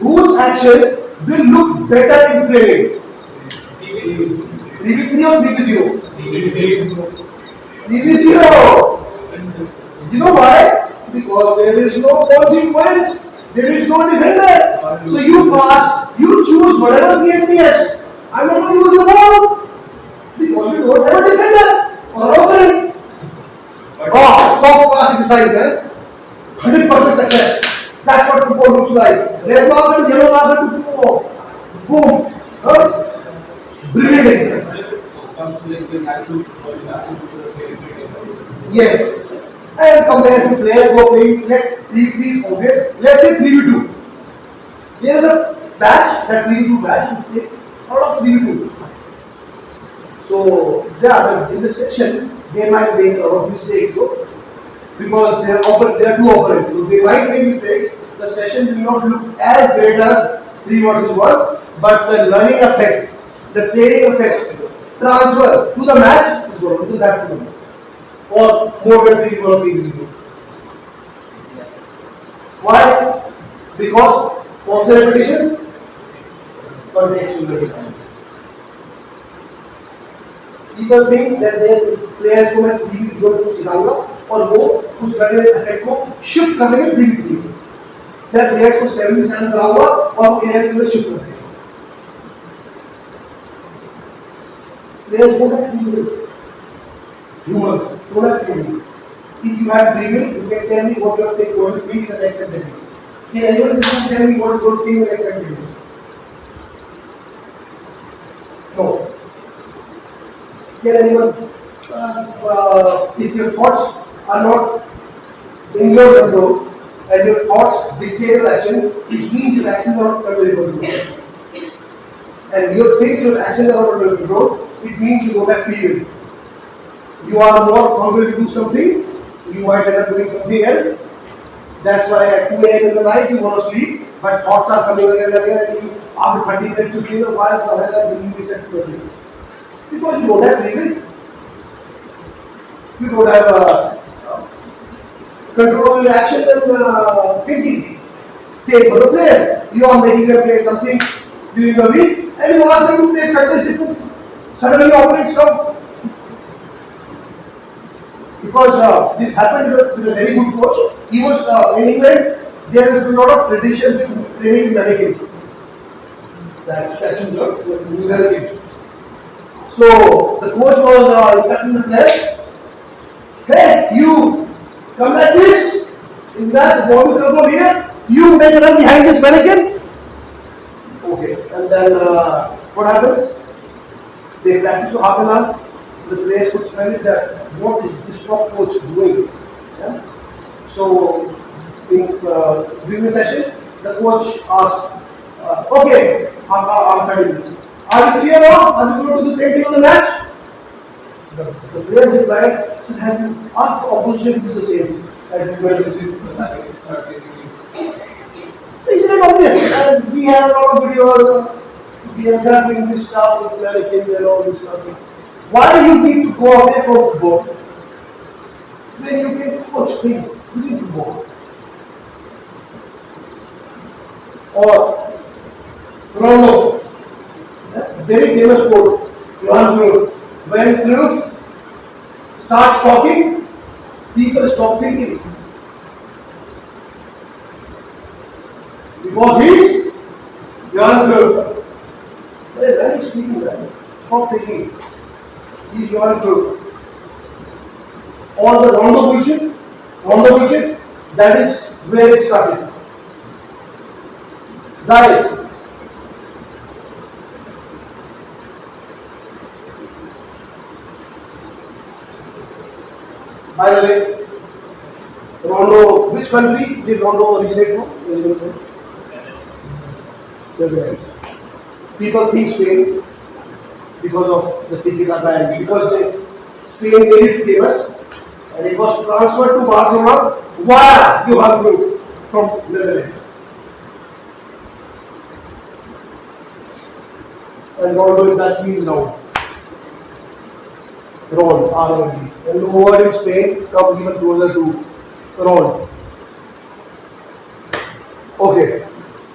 Whose actions will look better in training? 3v3 or 3v0? 3v0. You know why? Because there is no consequence. There is no defender. So you pass, you choose whatever PNPS. I'm not going to use the ball because you don't have a defender or opponent. Top pass exercise, man. 100% success. That's what football looks like. Red carpet, yellow carpet to football. Boom. Brilliant exercise. Yes. And compared to players who are playing, let's 3v3 is obvious. Let's say 3v2. There is a batch, that 3v2 batch, you take out of 3v2. So, in the session, they might make a lot of mistakes, no? Because they are two operands. So they might make mistakes. The session will not look as great as 3 versus 1, but the learning effect, the training effect, transfer to the match is going to be maximum. Or more than 3 or 3-0. Why? Because also repetition contextual repetition. People think that their players को मैं 3-0 को सिखाऊंगा और वो उस गले effect को shift करने में 3-3 मैं प्लेयर्स को 7-7 कराऊंगा और वो 11 में शिफ्ट कर देंगे. Players don't have free will. Humans don't have free will. If you have free will, you can tell me what you are going to think in the next 10 seconds. Can anyone tell me what is going to think in the next 10 seconds? No. Can anyone, if your thoughts are not in your control and your thoughts dictate your actions, which means your actions are not under your control. And since your actions are not under your control, it means you don't have free will. You are more confident to do something, you might end up doing something else. That's why at 2 a.m. in the night you want to sleep, but thoughts are coming again and again, and you, after 30 minutes you feel, why the hell am I doing this at 2 a.m.? Because you don't have free will. You don't have control over your actions and thinking. Same for the player. You are making them play something during the week and you ask them to play something different. Suddenly opponents come. because this happened with a very good coach. He was in England. There is a lot of tradition in training mannequins. That statues of mannequins. So the coach was instructing the players. Hey, you come like this. In that, the ball will come from here. You make a run behind this mannequin. Okay, and then what happens? They practice for half an hour. The players would smell it that what is this top coach doing? Yeah? So during the session, the coach asked, okay, I'm telling this. Are you clear now? Are you going to do the same thing on the match? The players replied, so have you asked the opposition to do the same? As this way to do. Isn't it obvious? And we have a lot of videos. We are doing this stuff with mannequins and all this stuff. Why do you need to go away from football when you can coach things within football? Or Ronaldo, very famous quote, Johan Cruyff. When Cruyff starts talking, people stop thinking. Because he's Johan Cruyff. When he's speaking that, stop thinking. He's Johan Cruyff. Or the Ronaldo bullshit, that is where it started. Guys, by the way, Ronaldo, which country did Ronaldo originate from? People think Spain because of the tiki-taka and because Spain made it famous and it was transferred to Barcelona via Johan Cruyff from Netherlands. And Ronaldo that means now. Ron, R-O-D. And the word in Spain comes even closer to Ron. Okay.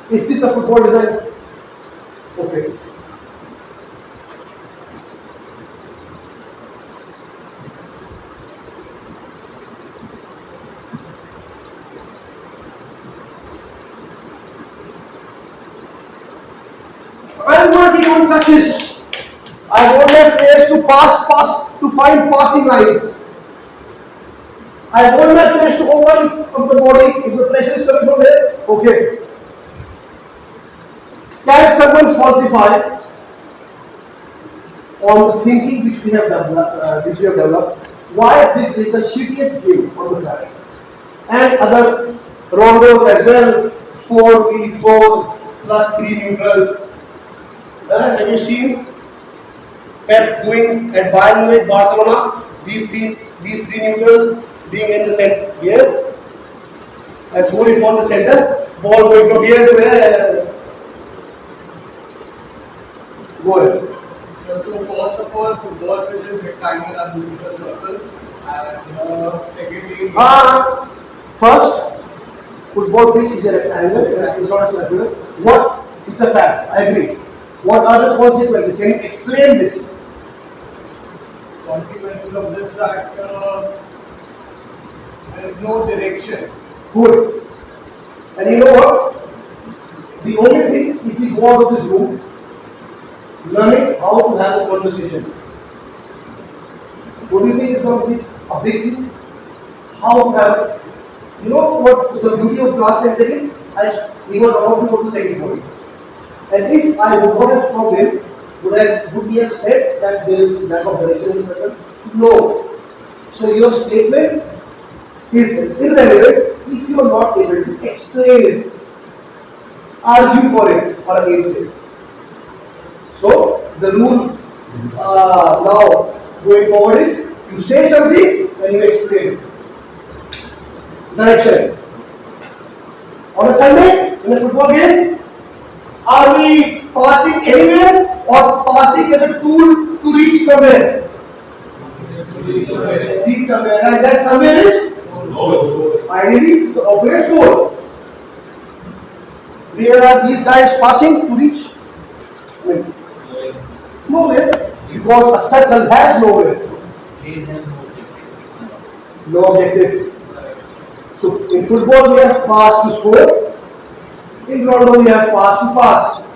Is this a football design? Okay. I am working on touches. I want my players to pass, to find passing lines. I want my players to open up the body if the pressure is coming from there. Okay. Can someone falsify on the thinking which we have developed? Why this is the shittiest game on the planet? And other Ronaldos as well, 4v4 plus 3 neutrals. Have you seen Pep doing at Bayern Munich, Barcelona? These three neutrals being in the center here, and 4v4 in the center, ball going from here to here. Go ahead. So first of all, football pitch is rectangular and this is a circle. And secondly, first, football pitch is a rectangle and it's not circular. What? It's a fact. I agree. What are the consequences? Can you explain this? Consequences of this that there is no direction. Good. And you know what? The only thing, if we go out of this room, learning how to have a conversation. What do you think is going to be a big thing? How to have it? You know what the beauty of last 10 seconds? He was about to go to the second point. And if I would not have stopped him, would he have said that there is lack of direction in the circle? No. So your statement is irrelevant if you are not able to explain it, argue for it or against it. So the rule now going forward is you say something and you explain it. Direction. On a Sunday, in a football game, are we passing anywhere or passing as a tool to reach somewhere? Reach somewhere. And that somewhere is? Ideally, the opponent's goal. Where are these guys passing to reach? Nowhere. Because a circle has nowhere. No objective. So in football we have pass to score. In Ronaldo we have pass to pass.